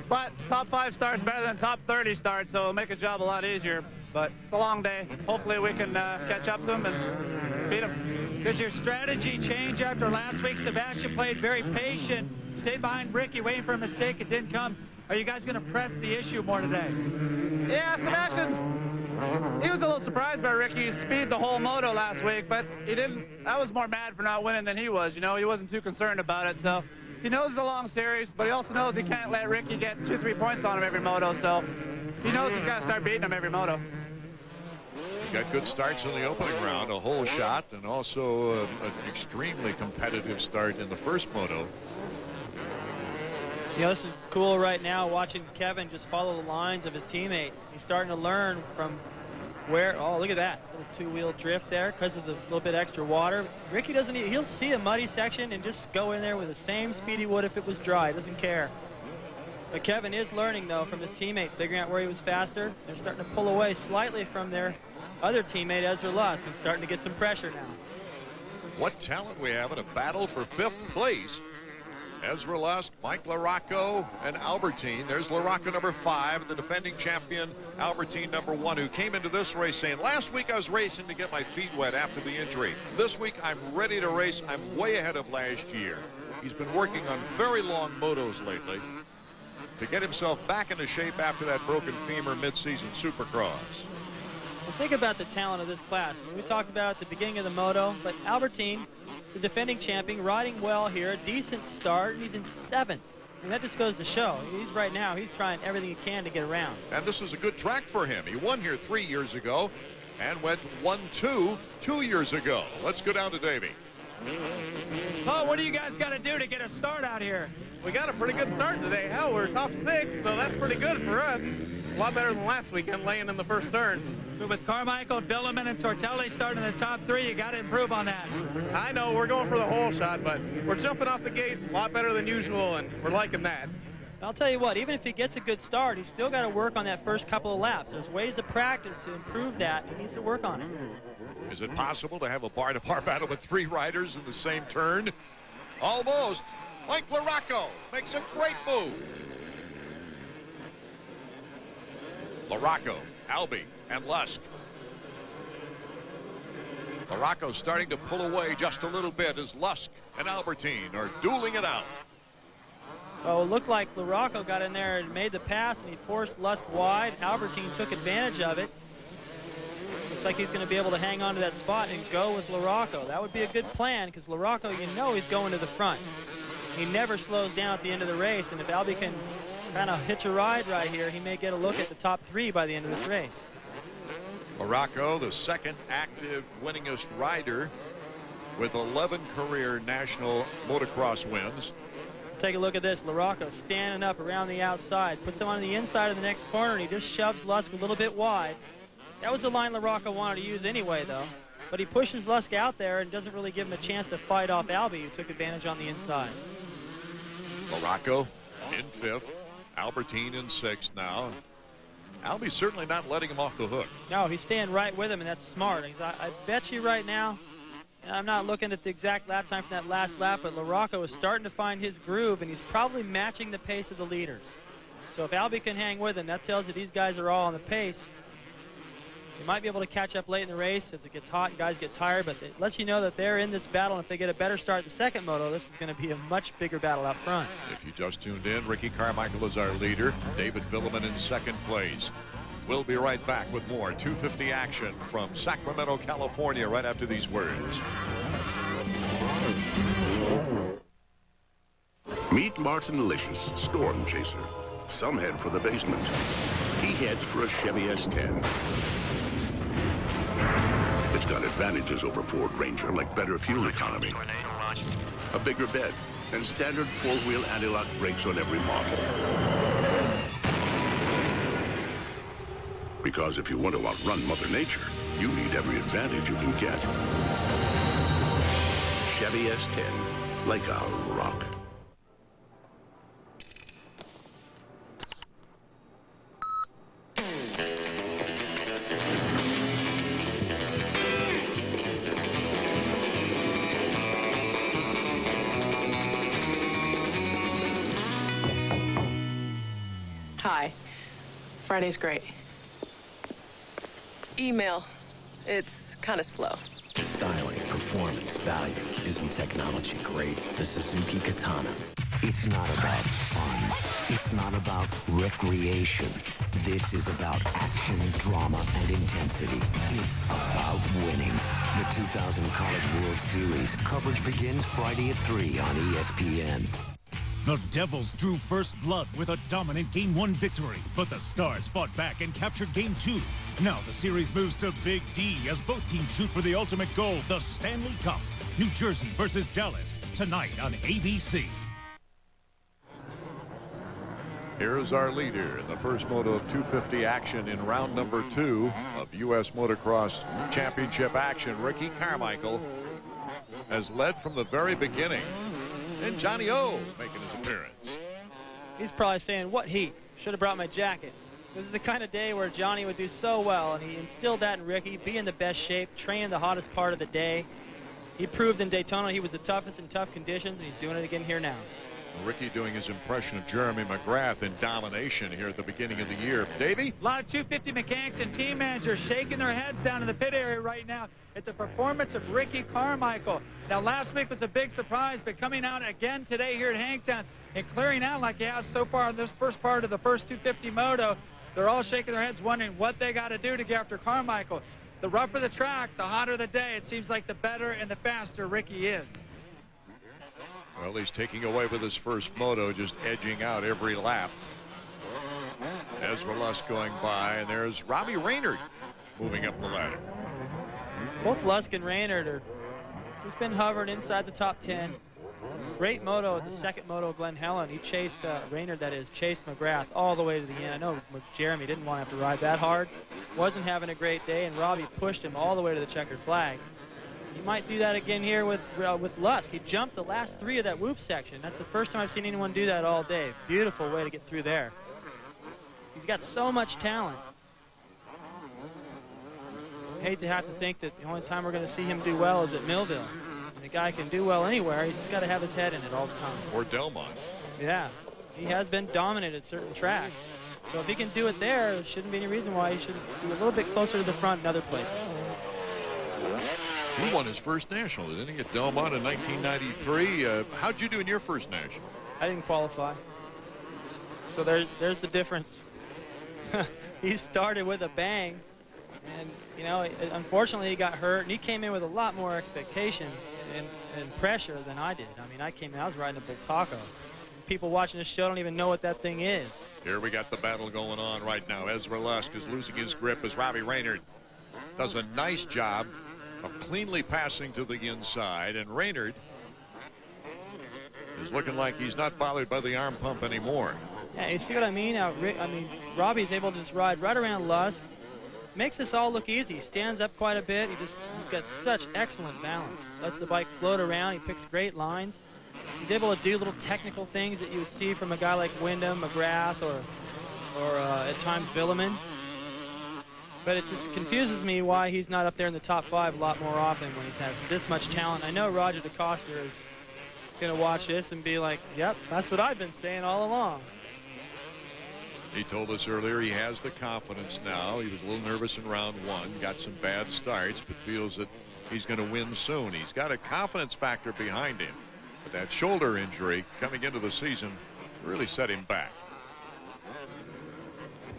But top 5 starts better than top 30 starts, so it'll make a job a lot easier. But it's a long day. Hopefully we can catch up to him and beat him. Does your strategy change after last week? Sebastien played very patient, stayed behind Ricky, waiting for a mistake. It didn't come. Are you guys going to press the issue more today? Yeah, he was a little surprised by Ricky's speed the whole moto last week, but he didn't. I was more mad for not winning than he was. You know, he wasn't too concerned about it. So he knows it's a long series, but he also knows he can't let Ricky get 2-3 points on him every moto. So he knows he's got to start beating him every moto. Got good starts in the opening round, a whole shot, and also an extremely competitive start in the first moto. You know, this is cool right now, watching Kevin just follow the lines of his teammate. He's starting to learn from where, oh, look at that, little two-wheel drift there because of the little bit extra water. Ricky doesn't need, he'll see a muddy section and just go in there with the same speed he would if it was dry. He doesn't care. But Kevin is learning, though, from his teammate, figuring out where he was faster. They're starting to pull away slightly from their other teammate, Ezra Lusk, who's starting to get some pressure now. What talent we have in a battle for 5th place. Ezra Lusk, Mike LaRocco, and Albertyn. There's LaRocco number 5, the defending champion, Albertyn number 1, who came into this race saying, last week I was racing to get my feet wet after the injury. This week I'm ready to race. I'm way ahead of last year. He's been working on very long motos lately to get himself back into shape after that broken femur mid-season supercross. Well, think about the talent of this class. I mean, we talked about at the beginning of the moto, but Albertyn, the defending champion, riding well here, a decent start, and he's in 7th. And that just goes to show. He's right now, he's trying everything he can to get around. And this is a good track for him. He won here 3 years ago and went 1-2 2 years ago. Let's go down to Davey. Oh, what do you guys got to do to get a start out here? We got a pretty good start today. Hell, we're top 6, so that's pretty good for us. A lot better than last weekend, laying in the first turn. But with Carmichael, Vuillemin, and Tortelli starting in the top 3, you got to improve on that. I know, we're going for the whole shot, but we're jumping off the gate a lot better than usual, and we're liking that. I'll tell you what, even if he gets a good start, he's still got to work on that first couple of laps. There's ways to practice to improve that. He needs to work on it. Is it possible to have a bar-to-bar battle with 3 riders in the same turn? Almost. Mike LaRocco makes a great move. LaRocco, Albie, and Lusk. LaRocco starting to pull away just a little bit as Lusk and Albertyn are dueling it out. Well, it looked like LaRocco got in there and made the pass, and he forced Lusk wide. Albertyn took advantage of it. Looks like he's going to be able to hang on to that spot and go with LaRocco. That would be a good plan because LaRocco, you know, he's going to the front. He never slows down at the end of the race, and if Albie can kind of hitch a ride right here, he may get a look at the top 3 by the end of this race. LaRocco, the second active winningest rider with 11 career national motocross wins. Take a look at this. LaRocco standing up around the outside, puts him on the inside of the next corner, and he just shoves Lusk a little bit wide. That was the line LaRocco wanted to use anyway, though. But he pushes Lusk out there and doesn't really give him a chance to fight off Albie, who took advantage on the inside. LaRocco in 5th, Albertyn in 6th now. Albie's certainly not letting him off the hook. No, he's staying right with him, and that's smart. I bet you right now, and I'm not looking at the exact lap time from that last lap, but LaRocco is starting to find his groove, and he's probably matching the pace of the leaders. So if Albie can hang with him, that tells you these guys are all on the pace. They might be able to catch up late in the race as it gets hot and guys get tired, but it lets you know that they're in this battle, and if they get a better start the second moto, this is going to be a much bigger battle out front. If you just tuned in, Ricky Carmichael is our leader. David Vuillemin in 2nd place. We'll be right back with more 250 action from Sacramento, California, right after these words. Meet Martin Licious, Storm Chaser. Some head for the basement. He heads for a Chevy S10. It's got advantages over Ford Ranger, like better fuel economy, a bigger bed, and standard 4-wheel anti-lock brakes on every model. Because if you want to outrun Mother Nature, you need every advantage you can get. Chevy S10, like a rock. Hi. Friday's great. Email. It's kind of slow. Styling, performance, value. Isn't technology great? The Suzuki Katana. It's not about fun. It's not about recreation. This is about action, drama, and intensity. It's about winning. The 2000 College World Series. Coverage begins Friday at 3 on ESPN. The Devils drew first blood with a dominant Game 1 victory, but the Stars fought back and captured Game 2. Now the series moves to Big D as both teams shoot for the ultimate goal, the Stanley Cup. New Jersey versus Dallas, tonight on ABC. Here's our leader in the first moto of 250 action in round number 2 of U.S. Motocross Championship action. Ricky Carmichael has led from the very beginning. And Johnny O making his appearance. He's probably saying, what heat? Should have brought my jacket. This is the kind of day where Johnny would do so well, and he instilled that in Ricky, be in the best shape, train the hottest part of the day. He proved in Daytona he was the toughest in tough conditions, and he's doing it again here now. Ricky doing his impression of Jeremy McGrath in domination here at the beginning of the year. Davey? A lot of 250 mechanics and team managers shaking their heads down in the pit area right now at the performance of Ricky Carmichael. Now, last week was a big surprise, but coming out again today here at Hangtown and clearing out like he has so far in this first part of the first 250 moto, they're all shaking their heads wondering what they got to do to get after Carmichael. The rougher the track, the hotter the day, it seems like the better and the faster Ricky is. Well, he's taking away with his first moto, just edging out every lap. Ezra Lusk going by, and there's Robbie Raynard moving up the ladder. Both Lusk and Raynard are just been hovering inside the top 10. Great moto at the second moto of Glen Helen. He chased Raynard, that is, chased McGrath all the way to the end. I know Jeremy didn't want to have to ride that hard. Wasn't having a great day, and Robbie pushed him all the way to the checkered flag. He might do that again here with Lusk. He jumped the last 3 of that whoop section. That's the first time I've seen anyone do that all day. Beautiful way to get through there. He's got so much talent. I hate to have to think that the only time we're going to see him do well is at Millville. And the guy can do well anywhere. He's just got to have his head in it all the time. Or Delmont. Yeah. He has been dominant at certain tracks. So if he can do it there, there shouldn't be any reason why he shouldn't be a little bit closer to the front in other places. He won his first national, didn't he, at Delmont in 1993? How'd you do in your first national? I didn't qualify. So there's the difference. He started with a bang, and, you know, unfortunately he got hurt, and he came in with a lot more expectation and pressure than I did. I mean, I was riding a Bull Taco. People watching this show don't even know what that thing is. Here we got the battle going on right now. Ezra Lusk is losing his grip as Robbie Raynard does a nice job of cleanly passing to the inside, and Reynard is looking like he's not bothered by the arm pump anymore. Yeah, you see what I mean? Robbie's able to just ride right around Lusk. Makes this all look easy. Stands up quite a bit. He's got such excellent balance. Lets the bike float around. He picks great lines. He's able to do little technical things that you would see from a guy like Windham, McGrath, or at times Vuillemin. But it just confuses me why he's not up there in the top 5 a lot more often when he's had this much talent. I know Roger DeCoster is going to watch this and be like, yep, that's what I've been saying all along. He told us earlier he has the confidence now. He was a little nervous in round 1, got some bad starts, but feels that he's going to win soon. He's got a confidence factor behind him, but that shoulder injury coming into the season really set him back.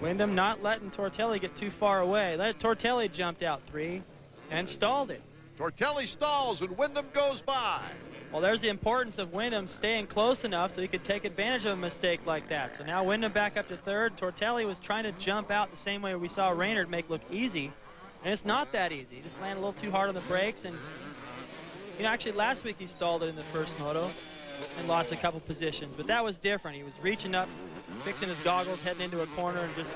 Windham not letting Tortelli get too far away. Tortelli jumped out 3 and stalled it. Tortelli stalls and Windham goes by. Well, there's the importance of Windham staying close enough so he could take advantage of a mistake like that. So now Windham back up to 3rd. Tortelli was trying to jump out the same way we saw Reynard make look easy, and it's not that easy. He just landed a little too hard on the brakes, and actually last week he stalled it in the first moto and lost a couple positions, but that was different. He was reaching up, fixing his goggles, heading into a corner, and just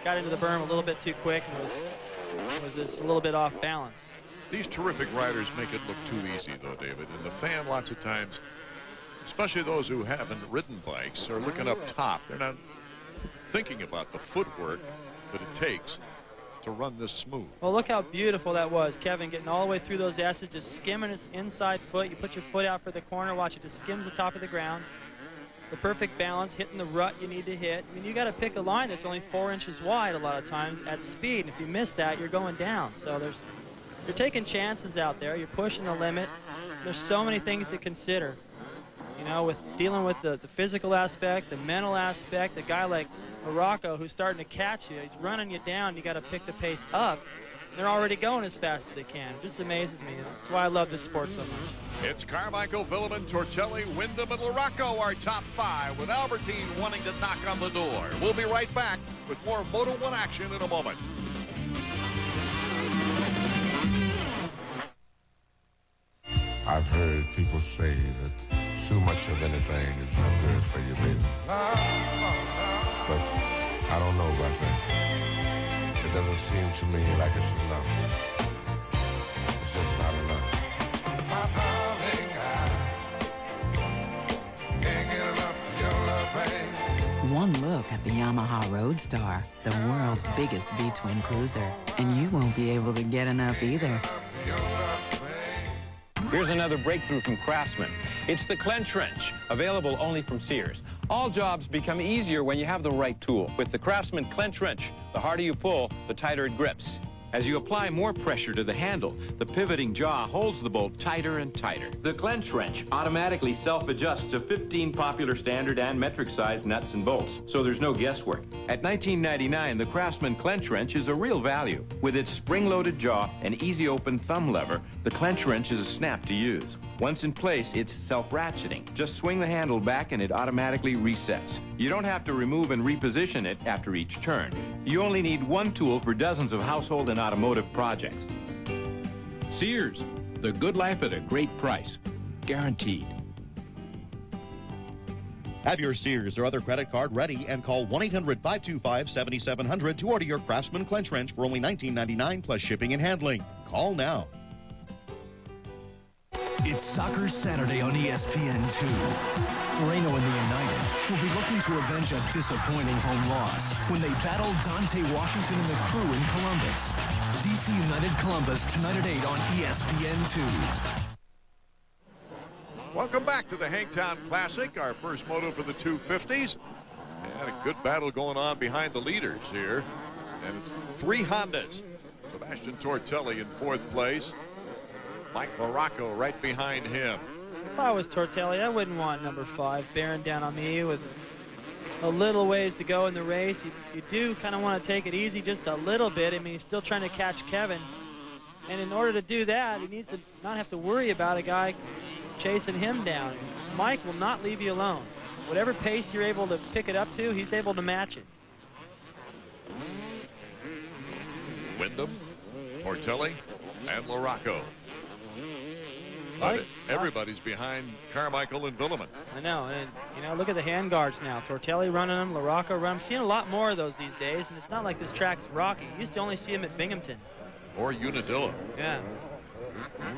got into the berm a little bit too quick, and was just a little bit off balance. These terrific riders make it look too easy, though, David. And the fan, lots of times, especially those who haven't ridden bikes, are looking up top. They're not thinking about the footwork that it takes to run this smooth. Well, look how beautiful that was. Kevin getting all the way through those S's, just skimming his inside foot. You put your foot out for the corner, watch it just skims the top of the ground. The perfect balance, hitting the rut you need to hit. I mean, you got to pick a line that's only 4 inches wide a lot of times at speed. And if you miss that, you're going down. So you're taking chances out there. You're pushing the limit. There's so many things to consider. With dealing with the physical aspect, the mental aspect, a guy like LaRocco who's starting to catch you. He's running you down. You got to pick the pace up. They're already going as fast as they can. It just amazes me. That's why I love this sport so much. It's Carmichael, Vuillemin, Tortelli, Windham, and LaRocco, our top 5, with Albertyn wanting to knock on the door. We'll be right back with more Moto 1 action in a moment. I've heard people say that too much of anything is not good for you, baby. But I don't know about that. It doesn't seem to me like it's enough. It's just not enough. My darling, I can't get enough of your love, baby. One look at the Yamaha Roadstar, the world's biggest V-twin cruiser, and you won't be able to get enough either. Here's another breakthrough from Craftsman. It's the Clench Wrench, available only from Sears. All jobs become easier when you have the right tool. With the Craftsman Clench Wrench, the harder you pull, the tighter it grips. As you apply more pressure to the handle, the pivoting jaw holds the bolt tighter and tighter. The Clench Wrench automatically self-adjusts to 15 popular standard and metric size nuts and bolts, so there's no guesswork. At $19.99, the Craftsman Clench Wrench is a real value. With its spring-loaded jaw and easy-open thumb lever, the Clench Wrench is a snap to use. Once in place, it's self-ratcheting. Just swing the handle back and it automatically resets. You don't have to remove and reposition it after each turn. You only need one tool for dozens of household and automotive projects. Sears, the good life at a great price. Guaranteed. Have your Sears or other credit card ready and call 1-800-525-7700 to order your Craftsman Clench Wrench for only $19.99 plus shipping and handling. Call now. It's Soccer Saturday on ESPN2. Moreno and the United will be looking to avenge a disappointing home loss when they battle Dante Washington and the crew in Columbus. DC United Columbus tonight at 8 on ESPN2. Welcome back to the Hangtown Classic, our first moto for the 250s. And a good battle going on behind the leaders here. And it's 3 Hondas. Sebastien Tortelli in 4th place. Mike LaRocco right behind him. If I was Tortelli, I wouldn't want number 5 bearing down on me with a little ways to go in the race. You do kind of want to take it easy just a little bit. I mean, he's still trying to catch Kevin. And in order to do that, he needs to not have to worry about a guy chasing him down. Mike will not leave you alone. Whatever pace you're able to pick it up to, he's able to match it. Windham, Tortelli, and LaRocco. But everybody's behind Carmichael and Vuillemin. I know, and you know, look at the hand guards now. Tortelli running them, LaRocco running them. I'm seeing a lot more of those these days, and it's not like this track's rocky. You used to only see them at Binghamton. Or Unadilla. Yeah.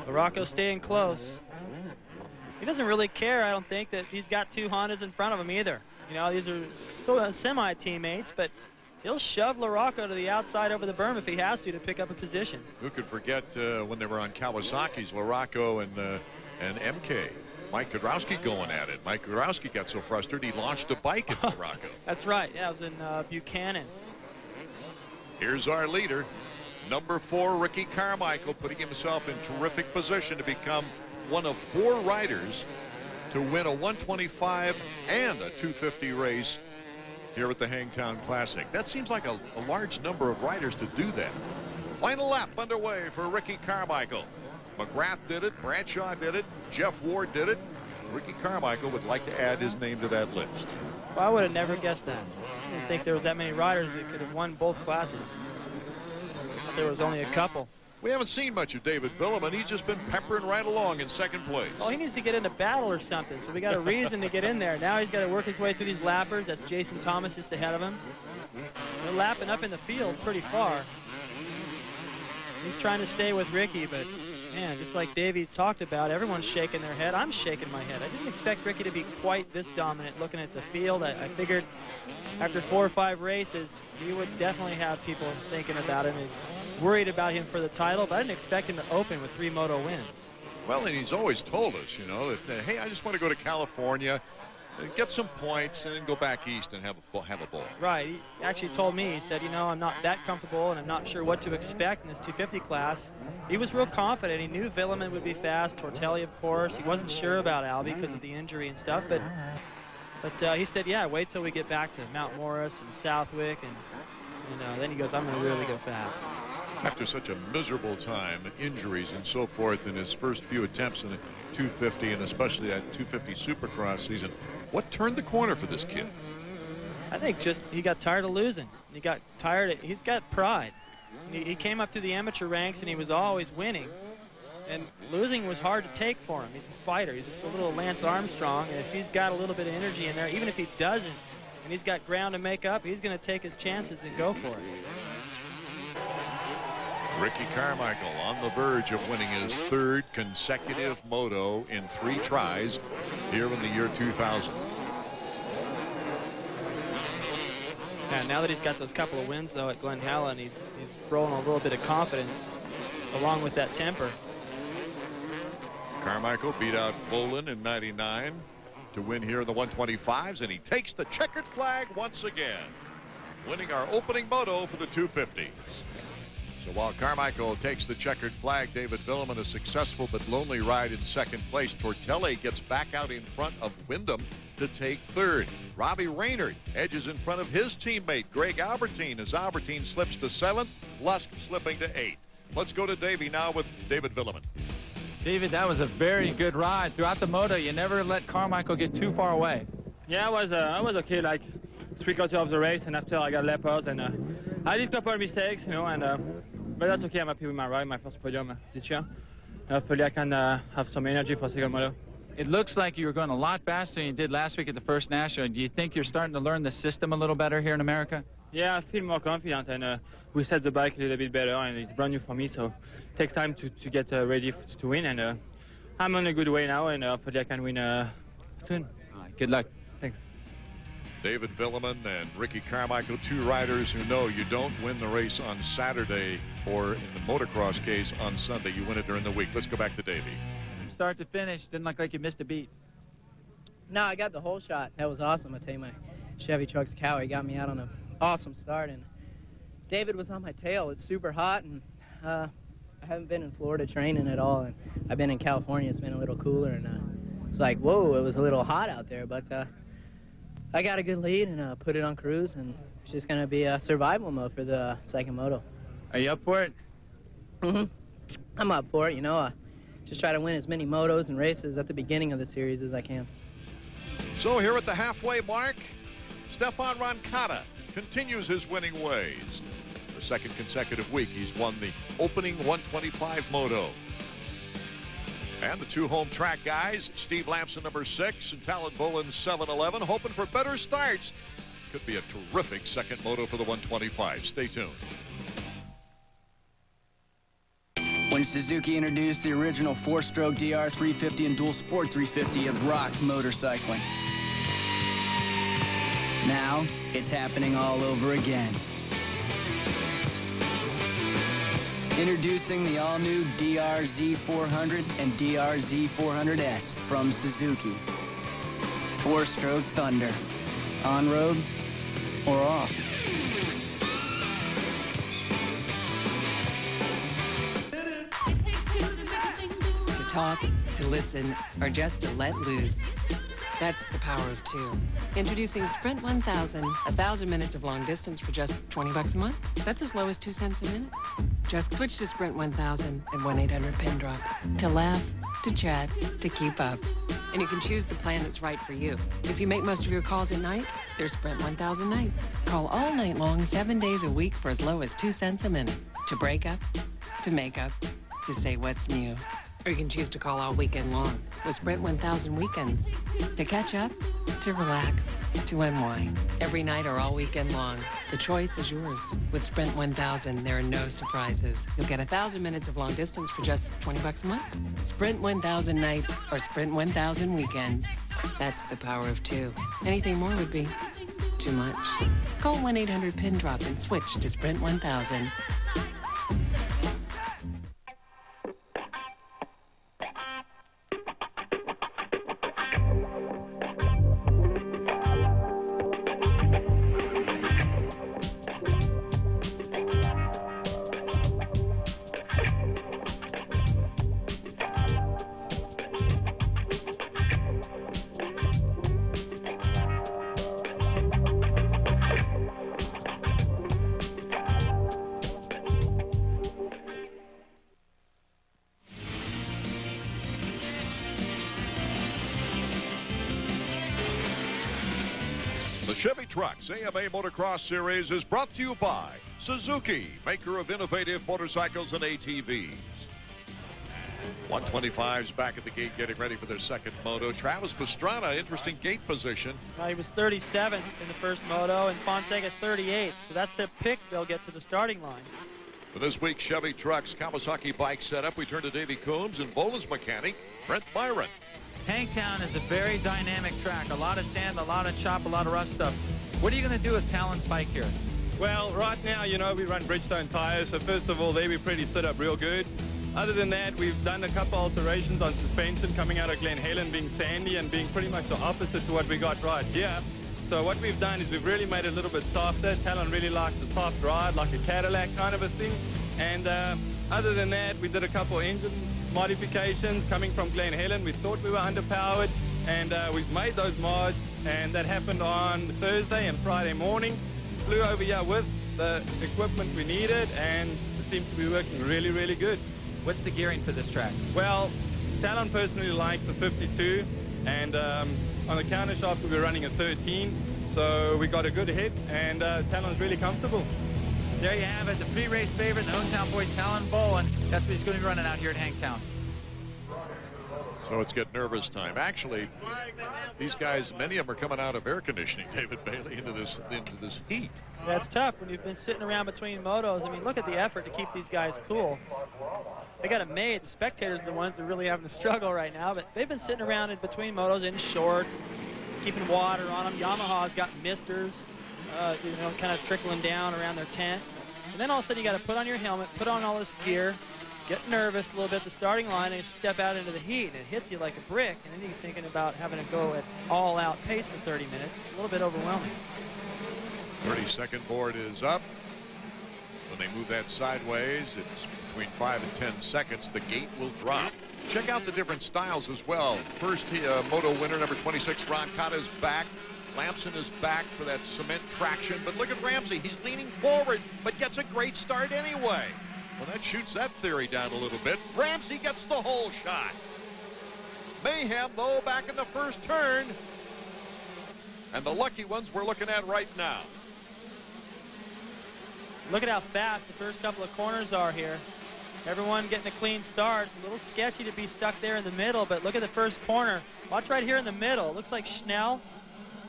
LaRocco staying close. He doesn't really care, I don't think, that he's got two Hondas in front of him either. You know, these are semi-teammates, but he'll shove LaRocco to the outside over the berm if he has to pick up a position. Who could forget when they were on Kawasaki's, LaRocco and MK. Mike Kudrowski going at it. Mike Kudrowski got so frustrated he launched a bike at LaRocco. That's right. Yeah, it was in Buchanan. Here's our leader, number 4, Ricky Carmichael, putting himself in terrific position to become one of 4 riders to win a 125 and a 250 race here at the Hangtown Classic. That seems like a large number of riders to do that. Final lap underway for Ricky Carmichael. McGrath did it, Bradshaw did it, Jeff Ward did it. Ricky Carmichael would like to add his name to that list. Well, I would have never guessed that. I didn't think there was that many riders that could have won both classes. I thought there was only a couple. We haven't seen much of David Vuillemin. He's just been peppering right along in second place. Well, he needs to get into battle or something, so we got a reason to get in there. Now he's got to work his way through these lappers. That's Jason Thomas just ahead of him. They're lapping up in the field pretty far. He's trying to stay with Ricky, but man, just like Davey's talked about, everyone's shaking their head. I'm shaking my head. I didn't expect Ricky to be quite this dominant looking at the field. I figured after 4 or 5 races, he would definitely have people thinking about him and worried about him for the title, but I didn't expect him to open with 3 moto wins. Well, and he's always told us, you know, that, hey, I just want to go to California, get some points, and then go back east and have a ball. Right. He actually told me, he said, you know, I'm not that comfortable, and I'm not sure what to expect in this 250 class. He was real confident. He knew Vuillemin would be fast, Tortelli, of course. He wasn't sure about Albie because of the injury and stuff, but he said, yeah, wait till we get back to Mount Morris and Southwick, and you know, then he goes, I'm going to really go fast. After such a miserable time, injuries and so forth in his first few attempts in the 250 and especially that 250 Supercross season, what turned the corner for this kid? I think just he got tired of losing. He got tired. He's got pride. He came up through the amateur ranks and he was always winning. And losing was hard to take for him. He's a fighter. He's just a little Lance Armstrong. And if he's got a little bit of energy in there, even if he doesn't, and he's got ground to make up, he's going to take his chances and go for it. Ricky Carmichael on the verge of winning his 3rd consecutive moto in 3 tries here in the year 2000. Yeah, now that he's got those couple of wins, though, at Glen Helen, he's rolling a little bit of confidence along with that temper. Carmichael beat out Vohland in '99 to win here in the 125s, and he takes the checkered flag once again, winning our opening moto for the 250s. So while Carmichael takes the checkered flag, David Vuillemin a successful but lonely ride in second place. Tortelli gets back out in front of Windham to take 3rd. Robbie Raynard edges in front of his teammate Greg Albertyn as Albertyn slips to 7th, Lusk slipping to 8th. Let's go to Davey now with David Vuillemin. David, that was a very good ride. Throughout the moto, you never let Carmichael get too far away. Yeah, I was okay, like 3/4 of the race, and after I got lepers, and I did a couple of mistakes, you know, and but that's okay. I'm happy with my ride, my first podium this year. Hopefully I can have some energy for second moto. It looks like you were going a lot faster than you did last week at the first National. Do you think you're starting to learn the system a little better here in America? Yeah, I feel more confident, and we set the bike a little bit better, and it's brand new for me, so it takes time to get ready to win, and I'm on a good way now, and hopefully I can win soon. All right, good luck. Thanks. David Vuillemin and Ricky Carmichael, 2 riders who know you don't win the race on Saturday or in the motocross case on Sunday. You win it during the week. Let's go back to Davey. From start to finish, didn't look like you missed a beat. No, I got the whole shot. That was awesome. I tell you, my Chevy Trucks Cowie got me out on an awesome start, and David was on my tail. It's super hot, and I haven't been in Florida training at all, and I've been in California. It's been a little cooler, and it's like, whoa, it was a little hot out there, but I got a good lead and put it on cruise, and it's just going to be a survival mode for the second moto. Are you up for it? Mm-hmm. I'm up for it, you know. Just try to win as many motos and races at the beginning of the series as I can. So here at the halfway mark, Stephane Roncada continues his winning ways. The second consecutive week he's won the opening 125 moto. And the two home track guys, Steve Lamson, number 6, and Tallon Vohland, 7-11, hoping for better starts. Could be a terrific second moto for the 125. Stay tuned. When Suzuki introduced the original 4-stroke DR 350 and dual sport 350, it rocked motorcycling. Now, it's happening all over again. Introducing the all-new DRZ 400 and DRZ 400S from Suzuki. 4-stroke thunder. On-road or off. To talk, to listen, or just to let loose. That's the power of 2. Introducing Sprint 1000, 1,000 minutes of long distance for just $20 a month. That's as low as 2 cents a minute. Just switch to Sprint 1000 at 1-800-PIN-DROP. To laugh, to chat, to keep up. And you can choose the plan that's right for you. If you make most of your calls at night, there's Sprint 1000 nights. Call all night long, 7 days a week for as low as 2 cents a minute. To break up, to make up, to say what's new. Or you can choose to call all weekend long with Sprint 1000 weekends. To catch up, to relax, to unwind. Every night or all weekend long. The choice is yours. With Sprint 1000, there are no surprises. You'll get 1,000 minutes of long distance for just $20 a month. Sprint 1000 nights or Sprint 1000 weekends. That's the power of 2. Anything more would be too much. Call 1-800-PIN-DROP and switch to Sprint 1000. The Chevy Trucks AMA Motocross Series is brought to you by Suzuki, maker of innovative motorcycles and ATVs. 125's back at the gate getting ready for their second moto. Travis Pastrana, interesting gate position. He was 37th in the first moto, and Fonseca 38th. So that's the pick they'll get to the starting line. For this week's Chevy Trucks Kawasaki bike setup, we turn to Davey Coombs and Vohland's mechanic, Brent Byron. Hangtown is a very dynamic track. A lot of sand, a lot of chop, a lot of rough stuff. What are you going to do with Tallon's bike here? Well, right now, you know, we run Bridgestone tires, so first of all, they be pretty set up real good. Other than that, we've done a couple alterations on suspension coming out of Glen Helen, being sandy and being pretty much the opposite to what we got right here. So what we've done is we've really made it a little bit softer. Tallon really likes a soft ride, like a Cadillac kind of a thing. And other than that, we did a couple engine modifications coming from Glen Helen. We thought we were underpowered, and we've made those mods, and that happened on Thursday and Friday morning. Flew over here with the equipment we needed, and it seems to be working really, really good. What's the gearing for this track? Well, Tallon personally likes a 52, and on the counter shaft we'll be running a 13, so we got a good hit, and Tallon's really comfortable. There you have it, the pre-race favorite, the hometown boy, Tallon Vohland. That's what he's going to be running out here at Hangtown. So it's get nervous time. Actually, these guys, many of them are coming out of air conditioning, David Bailey, into this heat. That's tough when you've been sitting around between motos. I mean, look at the effort to keep these guys cool. They got it made. The spectators are the ones that are really having the struggle right now, but they've been sitting around in between motos in shorts, keeping water on them. Yamaha's got misters, you know, kind of trickling down around their tent. And then all of a sudden you got to put on your helmet, put on all this gear, get nervous a little bit at the starting line, and step out into the heat, and it hits you like a brick, and then you're thinking about having to go at all-out pace for 30 minutes. It's a little bit overwhelming. 30-second board is up. When they move that sideways, it's between 5 and 10 seconds. The gate will drop. Check out the different styles as well. First moto winner, number 26, Roncada is back. Lamson is back for that cement traction. But look at Ramsey. He's leaning forward, but gets a great start anyway. Well, that shoots that theory down a little bit. Ramsey gets the whole shot. Mayhem, though, back in the first turn. And the lucky ones we're looking at right now. Look at how fast the first couple of corners are here. Everyone getting a clean start. It's a little sketchy to be stuck there in the middle, but look at the first corner. Watch right here in the middle. It looks like Schnell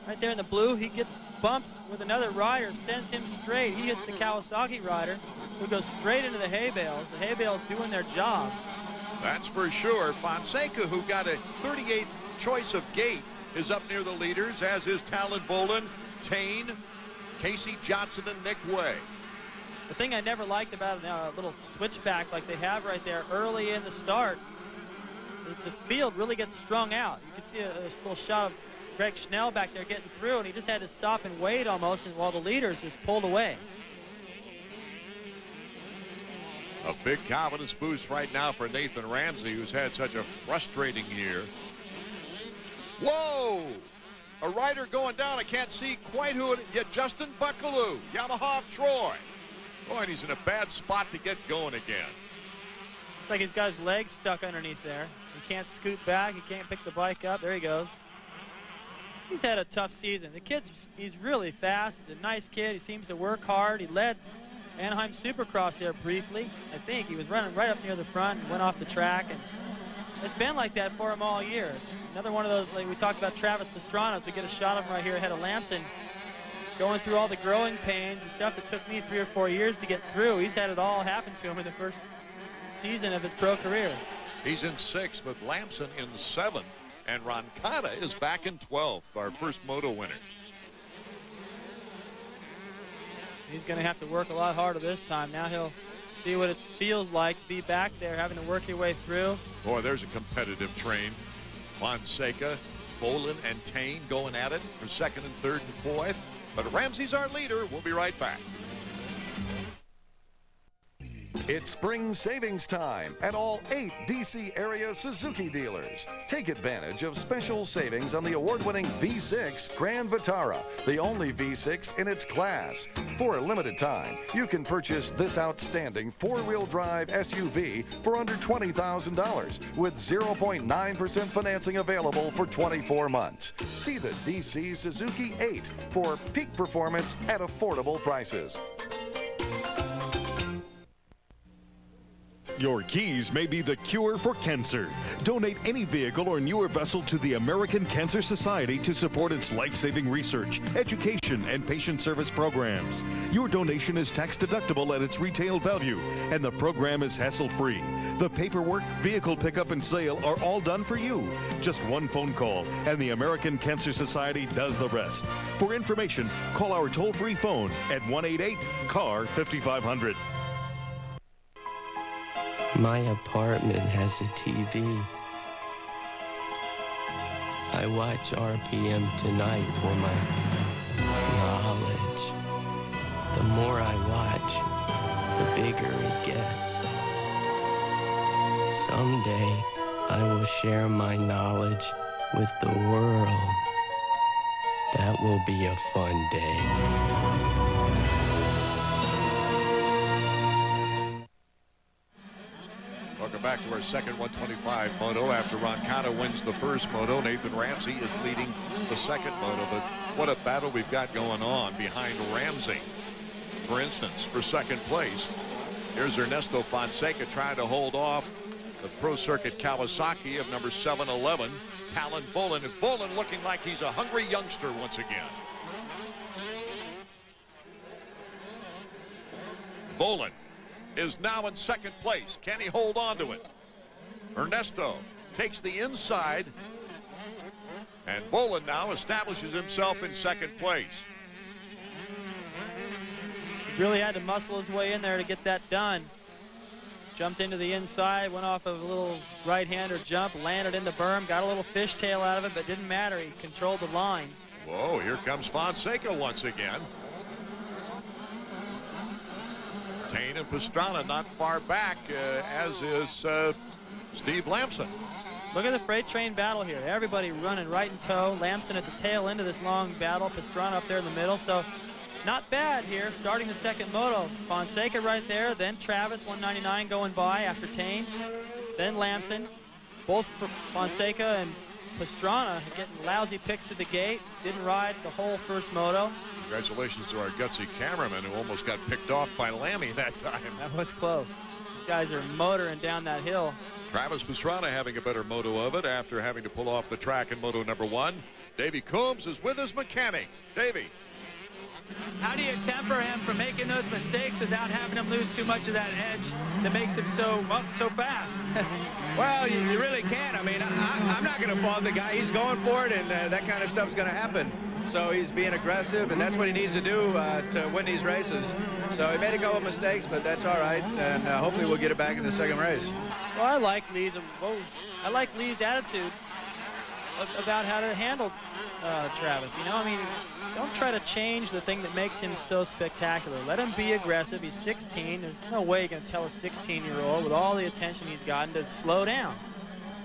right there in the blue. He gets bumps with another rider, sends him straight. He hits the Kawasaki rider, who goes straight into the hay bales. The hay bales doing their job. That's for sure. Fonseca, who got a 38 choice of gate, is up near the leaders, as is Tallon, Vohland, Thain, Casey Johnson, and Nick Way. The thing I never liked about a little switchback like they have right there early in the start, this field really gets strung out. You can see a little shot of Greg Schnell back there getting through, and he just had to stop and wait almost, and while the leaders just pulled away. A big confidence boost right now for Nathan Ramsey, who's had such a frustrating year. Whoa! A rider going down. I can't see quite who it is. Yeah, Justin Buckelew, Yamaha of Troy. Boy, and he's in a bad spot to get going again. Looks like he's got his legs stuck underneath there. He can't scoot back. He can't pick the bike up. There he goes. He's had a tough season. The he's really fast. He's a nice kid. He seems to work hard. He led Anaheim Supercross there briefly. I think he was running right up near the front and went off the track. And it's been like that for him all year. It's another one of those, like we talked about Travis Pastrana, as we get a shot of him right here ahead of Lamson. Going through all the growing pains and stuff that took me 3 or 4 years to get through. He's had it all happen to him in the first season of his pro career. He's in 6th, with Lamson in 7th, and Roncada is back in 12th, our first moto winner. He's going to have to work a lot harder this time. Now he'll see what it feels like to be back there, having to work your way through. Boy, there's a competitive train. Fonseca, Vohland, and Thain going at it for 2nd and 3rd and 4th. But Ramsey's our leader. We'll be right back. It's spring savings time at all 8 D.C. area Suzuki dealers. Take advantage of special savings on the award-winning V6 Grand Vitara, the only V6 in its class. For a limited time, you can purchase this outstanding 4-wheel drive SUV for under $20,000 with 0.9% financing available for 24 months. See the D.C. Suzuki 8 for peak performance at affordable prices. Your keys may be the cure for cancer. Donate any vehicle or newer vessel to the American Cancer Society to support its life-saving research, education, and patient service programs. Your donation is tax-deductible at its retail value, and the program is hassle-free. The paperwork, vehicle pickup, and sale are all done for you. Just one phone call, and the American Cancer Society does the rest. For information, call our toll-free phone at 188-CAR-5500. My apartment has a TV. I watch RPM tonight for my knowledge. The more I watch, the bigger it gets. Someday, I will share my knowledge with the world. That will be a fun day. Welcome back to our second 125 moto. After Roncada wins the first moto, Nathan Ramsey is leading the second moto. But what a battle we've got going on behind Ramsey. For instance, for second place, here's Ernesto Fonseca trying to hold off the Pro Circuit Kawasaki of number 711, Tallon Vohland. And Vohland looking like he's a hungry youngster once again. Vohland is now in second place. Can he hold on to it? Ernesto takes the inside, and Vohland now establishes himself in second place. He really had to muscle his way in there to get that done. Jumped into the inside, went off of a little right-hander jump, landed in the berm, got a little fishtail out of it, but didn't matter. He controlled the line. Whoa, here comes Fonseca once again. Thain and Pastrana not far back, as is Steve Lamson. Look at the freight train battle here. Everybody running right in tow. Lamson at the tail end of this long battle. Pastrana up there in the middle. So not bad here, starting the second moto. Fonseca right there, then Travis, 199 going by after Thain. Then Lamson. Both for Fonseca and Pastrana getting lousy picks to the gate. Didn't ride the whole first moto. Congratulations to our gutsy cameraman who almost got picked off by Lammy that time. That was close. These guys are motoring down that hill. Travis Pastrana having a better moto of it after having to pull off the track in moto number 1. Davey Coombs is with his mechanic. Davey. How do you temper him from making those mistakes without having him lose too much of that edge that makes him so fast? Well, you really can't. I mean, I'm not going to fault the guy. He's going for it, and that kind of stuff's going to happen. So he's being aggressive, and that's what he needs to do to win these races. So he made a couple of mistakes, but that's all right, and hopefully we'll get it back in the second race. Well, I like Lee's attitude about how to handle Travis. You know, I mean, don't try to change the thing that makes him so spectacular. Let him be aggressive. He's 16. There's no way you're going to tell a 16-year-old with all the attention he's gotten to slow down.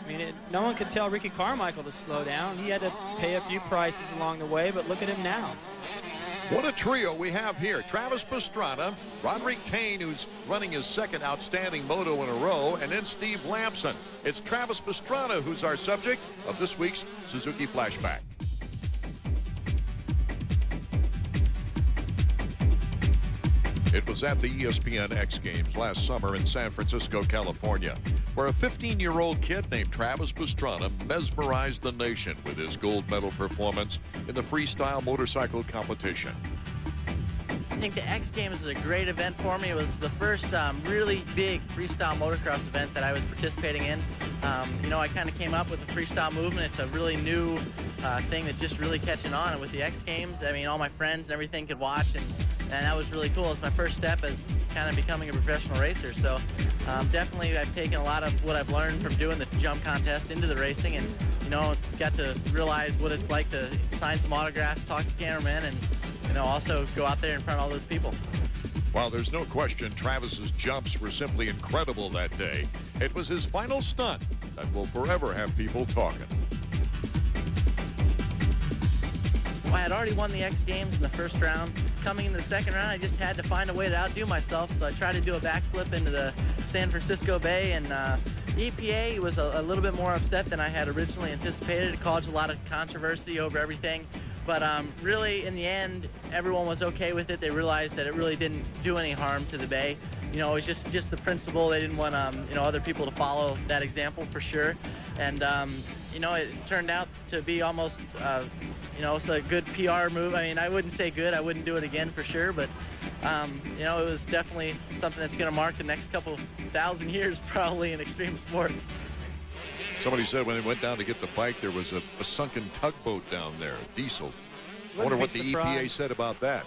I mean, no one could tell Ricky Carmichael to slow down. He had to pay a few prices along the way, but look at him now. What a trio we have here. Travis Pastrana, Rodrig Thain, who's running his second outstanding moto in a row, and then Steve Lamson. It's Travis Pastrana who's our subject of this week's Suzuki Flashback. It was at the ESPN X Games last summer in San Francisco, California, where a 15-year-old kid named Travis Pastrana mesmerized the nation with his gold medal performance in the freestyle motorcycle competition. I think the X Games was a great event for me. It was the first really big freestyle motocross event that I was participating in. You know, I kind of came up with the freestyle movement. It's a really new thing that's just really catching on. And with the X Games, I mean, all my friends and everything could watch, and that was really cool. It's my first step as kind of becoming a professional racer. So definitely I've taken a lot of what I've learned from doing the jump contest into the racing, and, you know, got to realize what it's like to sign some autographs, talk to cameramen, and, you know, also go out there in front of all those people. While there's no question Travis's jumps were simply incredible that day, it was his final stunt that will forever have people talking. I had already won the X Games in the first round. Coming into the second round, I just had to find a way to outdo myself, so I tried to do a backflip into the San Francisco Bay, and EPA was a little bit more upset than I had originally anticipated. It caused a lot of controversy over everything, but really, in the end, everyone was okay with it. They realized that it really didn't do any harm to the bay. You know, it was just the principle. They didn't want you know, other people to follow that example for sure, and you know, it turned out to be almost you know, it's a good PR move. I mean, I wouldn't say good. I wouldn't do it again for sure, but you know, it was definitely something that's going to mark the next couple thousand years probably in extreme sports. Somebody said when they went down to get the bike, there was a sunken tugboat down there, a diesel. I wonder what the EPA said about that.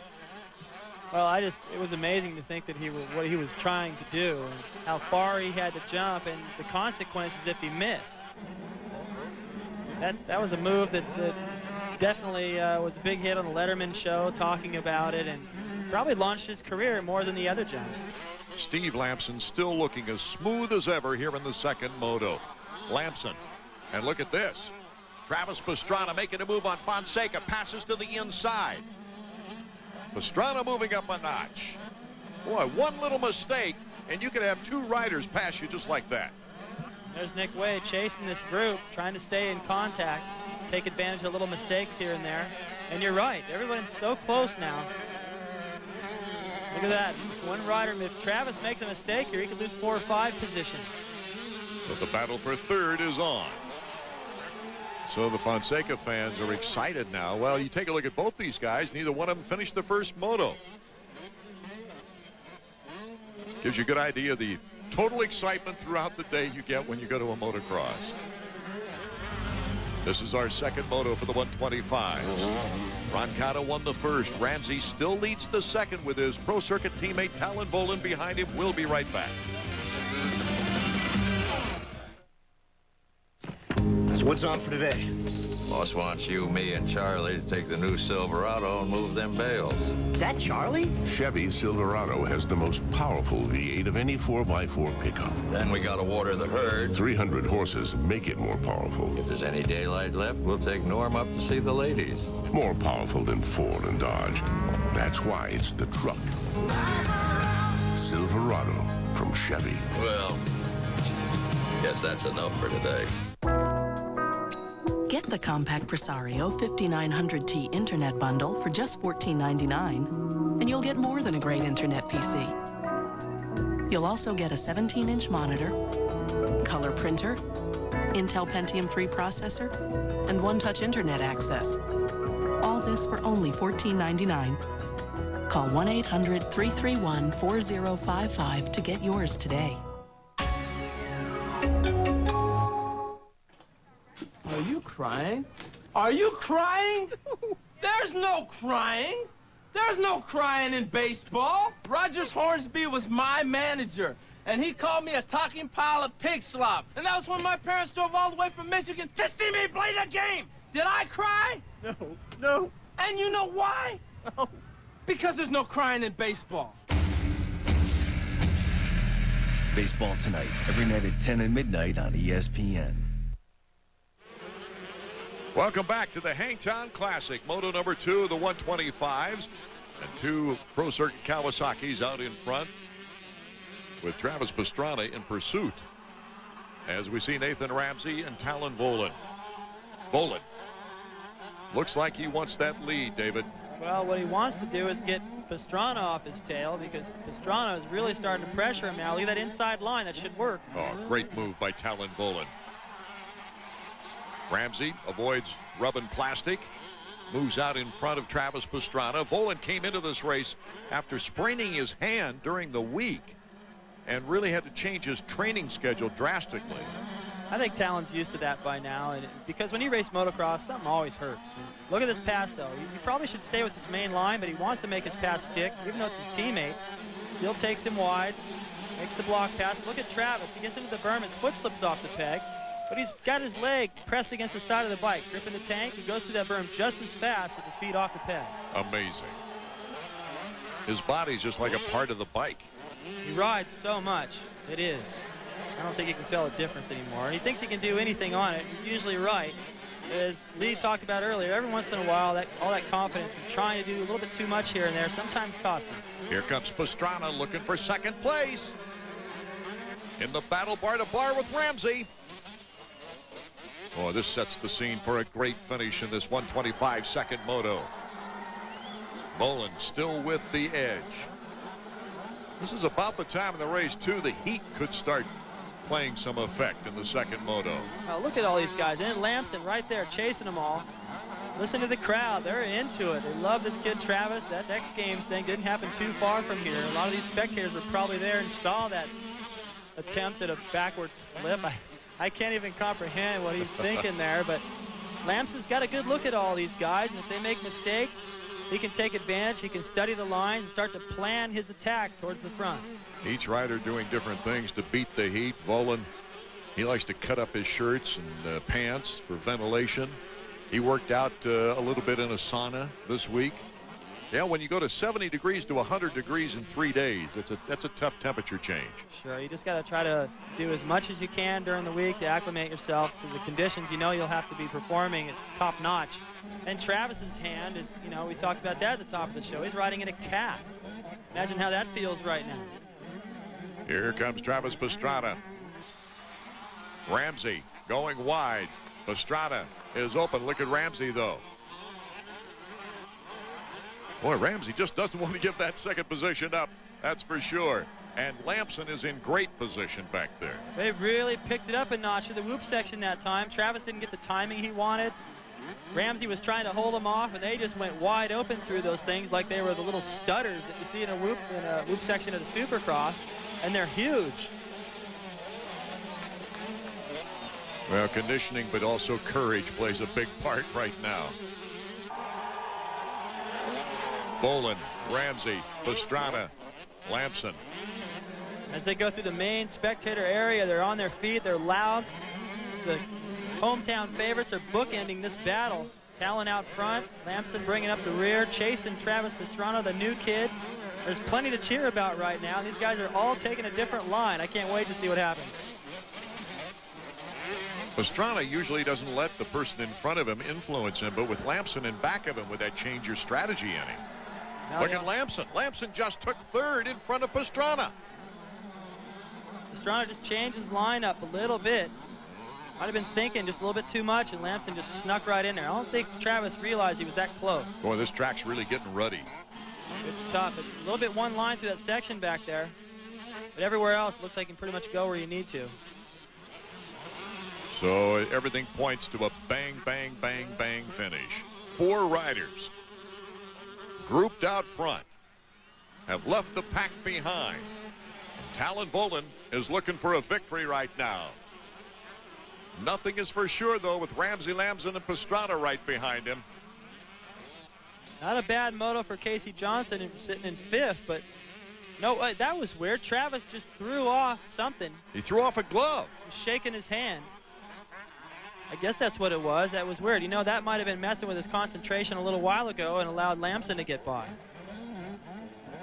Well, it was amazing to think that what he was trying to do, and how far he had to jump, and the consequences if he missed. That was a move that definitely was a big hit on the Letterman show, talking about it, and probably launched his career more than the other jumps. Steve Lamson still looking as smooth as ever here in the second moto. Lamson, and look at this. Travis Pastrana making a move on Fonseca, passes to the inside. Pastrana moving up a notch. Boy, one little mistake, and you could have two riders pass you just like that. There's Nick Wade chasing this group, trying to stay in contact, take advantage of little mistakes here and there. And you're right, everyone's so close now. Look at that. One rider, if Travis makes a mistake here, he could lose 4 or 5 positions. So the battle for third is on. So the Fonseca fans are excited now. Well, you take a look at both these guys. Neither one of them finished the first moto. Gives you a good idea of the total excitement throughout the day you get when you go to a motocross. This is our second moto for the 125s. Roncada won the first. Ramsey still leads the second with his Pro Circuit teammate Tallon Vohland behind him. We'll be right back. So what's on for today? Boss wants you, me, and Charlie to take the new Silverado and move them bales. Is that Charlie? Chevy Silverado has the most powerful V8 of any 4x4 pickup. Then we gotta water the herd. 300 horses make it more powerful. If there's any daylight left, we'll take Norm up to see the ladies. More powerful than Ford and Dodge. That's why it's the truck. Silverado from Chevy. Well, guess that's enough for today. Get the compact Presario 5900T Internet Bundle for just $14.99, and you'll get more than a great Internet PC. You'll also get a 17-inch monitor, color printer, Intel Pentium 3 processor, and one-touch Internet access. All this for only $14.99. Call 1-800-331-4055 to get yours today. Are you crying? Are you crying? There's no crying. There's no crying in baseball. Rogers Hornsby was my manager, and he called me a talking pile of pig slop. And that was when my parents drove all the way from Michigan to see me play the game. Did I cry? No, no. And you know why? No. Because there's no crying in baseball. Baseball Tonight, every night at 10 and midnight on ESPN. Welcome back to the Hangtown Classic. Moto number 2 of the 125s. And 2 Pro Circuit Kawasaki's out in front with Travis Pastrana in pursuit. As we see Nathan Ramsey and Tallon Vohland. Vohland looks like he wants that lead, David. Well, what he wants to do is get Pastrana off his tail, because Pastrana is really starting to pressure him now. Leave that inside line. That should work. Oh, great move by Tallon Vohland. Ramsey avoids rubbing plastic. Moves out in front of Travis Pastrana. Vohland came into this race after spraining his hand during the week and really had to change his training schedule drastically. I think Tallon's used to that by now, and because when he raced motocross, something always hurts. I mean, look at this pass, though. He probably should stay with his main line, but he wants to make his pass stick, even though it's his teammate. Still takes him wide, makes the block pass. Look at Travis. He gets into the berm. His foot slips off the peg, but he's got his leg pressed against the side of the bike, gripping the tank. He goes through that berm just as fast with his feet off the peg. Amazing. His body's just like a part of the bike. He rides so much. It is. I don't think he can tell a difference anymore. And he thinks he can do anything on it. He's usually right. As Lee talked about earlier, every once in a while, all that confidence and trying to do a little bit too much here and there sometimes costs him. Here comes Pastrana looking for second place. In the battle bar to bar with Ramsey. Oh, this sets the scene for a great finish in this 125 second moto. Vohland still with the edge. This is about the time in the race, too, the heat could start playing some effect in the second moto. Oh, look at all these guys. And Lamson right there chasing them all. Listen to the crowd. They're into it. They love this kid, Travis. That X Games thing didn't happen too far from here. A lot of these spectators were probably there and saw that attempt at a backwards flip. I can't even comprehend what he's thinking there, but Lamson's got a good look at all these guys, and if they make mistakes, he can take advantage. He can study the lines and start to plan his attack towards the front. Each rider doing different things to beat the heat. Vohland, he likes to cut up his shirts and pants for ventilation. He worked out a little bit in a sauna this week. Yeah, when you go to 70 degrees to 100 degrees in 3 days, that's a tough temperature change. Sure, you just got to try to do as much as you can during the week to acclimate yourself to the conditions. You know you'll have to be performing at top notch. And Travis's hand is, you know, we talked about that at the top of the show. He's riding in a cast. Imagine how that feels right now. Here comes Travis Pastrana. Ramsey going wide. Pastrana is open. Look at Ramsey, though. Boy, Ramsey just doesn't want to give that second position up. That's for sure. And Lamson is in great position back there. They really picked it up a notch in the whoop section that time. Travis didn't get the timing he wanted. Ramsey was trying to hold them off, and they just went wide open through those things like they were the little stutters that you see in a whoop section of the Supercross, and they're huge. Well, conditioning, but also courage plays a big part right now. Vohland, Ramsey, Pastrana, Lamson. As they go through the main spectator area, they're on their feet, they're loud. The hometown favorites are bookending this battle. Tallon out front, Lamson bringing up the rear, chasing Travis Pastrana, the new kid. There's plenty to cheer about right now. These guys are all taking a different line. I can't wait to see what happens. Pastrana usually doesn't let the person in front of him influence him, but with Lamson in back of him, would that change your strategy any? Look at Lamson. Lamson just took third in front of Pastrana. Pastrana just changed his line up a little bit. Might have been thinking just a little bit too much, and Lamson just snuck right in there. I don't think Travis realized he was that close. Boy, this track's really getting ruddy. It's tough. It's a little bit one line through that section back there. But everywhere else, it looks like you can pretty much go where you need to. So everything points to a bang, bang, bang, bang finish. 4 riders grouped out front have left the pack behind. Tallon Vohland is looking for a victory right now. Nothing is for sure, though, with Ramsey, Lamson, and Pastrana right behind him. Not a bad moto for Casey Johnson sitting in 5th, but no, that was weird. Travis just threw off something. He threw off a glove. He was shaking his hand. I guess that's what it was. That was weird. You know, that might have been messing with his concentration a little while ago and allowed Lamson to get by.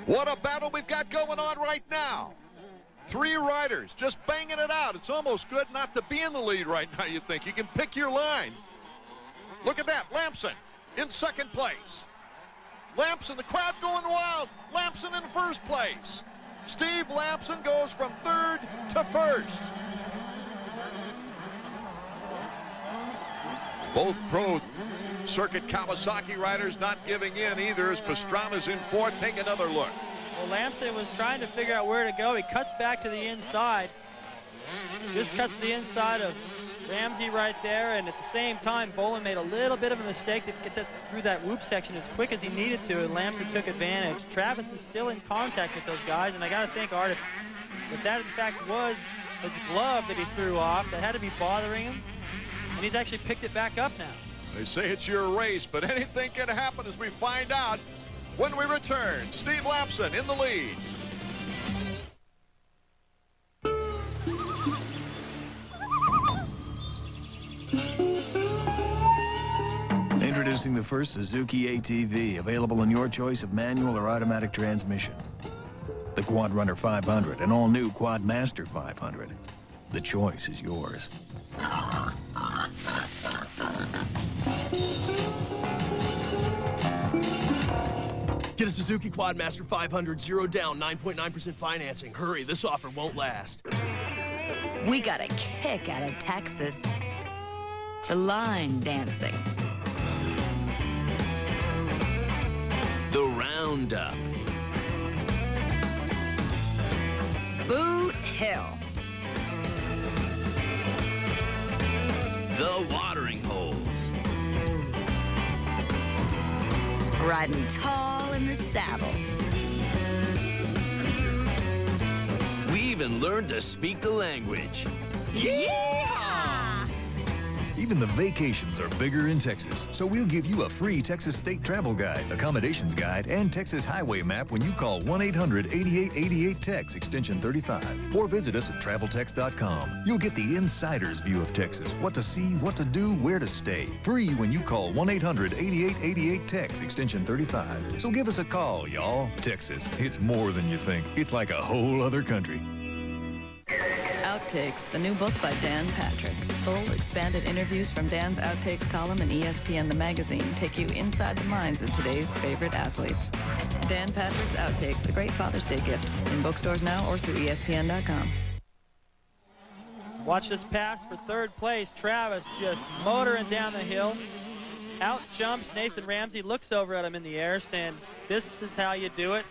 What a battle we've got going on right now. 3 riders just banging it out. It's almost good not to be in the lead right now, you think. You can pick your line. Look at that. Lamson in 2nd place. Lamson, the crowd going wild. Lamson in 1st place. Steve Lamson goes from 3rd to 1st. Both pro circuit Kawasaki riders not giving in either as Pastrana's in 4th. Take another look. Well, Lamson was trying to figure out where to go. He cuts back to the inside. Just cuts the inside of Ramsey right there, and at the same time, Vohland made a little bit of a mistake to get through that whoop section as quick as he needed to, and Lamson took advantage. Travis is still in contact with those guys, and I got to think, Art, if that in fact was his glove that he threw off, that had to be bothering him, and he's actually picked it back up now. They say it's your race, but anything can happen as we find out when we return. Steve Lamson in the lead. Introducing the first Suzuki ATV, available in your choice of manual or automatic transmission. The Quad Runner 500 and all-new Quad Master 500. The choice is yours. Get a Suzuki Quadmaster 500, 0 down, 9.9% financing. Hurry, this offer won't last. We got a kick out of Texas. The line dancing. The Roundup. Boot Hill. The Watering Holes. Riding tall in the saddle. We even learned to speak the language. Yeah! Even the vacations are bigger in Texas, so we'll give you a free Texas State Travel Guide, Accommodations Guide, and Texas Highway Map when you call 1-800-8888-TEX, extension 35, or visit us at TravelTex.com. You'll get the insider's view of Texas, what to see, what to do, where to stay. Free when you call 1-800-8888-TEX, extension 35. So give us a call, y'all. Texas, it's more than you think. It's like a whole other country. Outtakes, the new book by Dan Patrick. Full, expanded interviews from Dan's Outtakes column in ESPN The Magazine take you inside the minds of today's favorite athletes. Dan Patrick's Outtakes, a great Father's Day gift. In bookstores now or through ESPN.com. Watch this pass for 3rd place. Travis just motoring down the hill. Out jumps Nathan Ramsey, looks over at him in the air, saying, this is how you do it.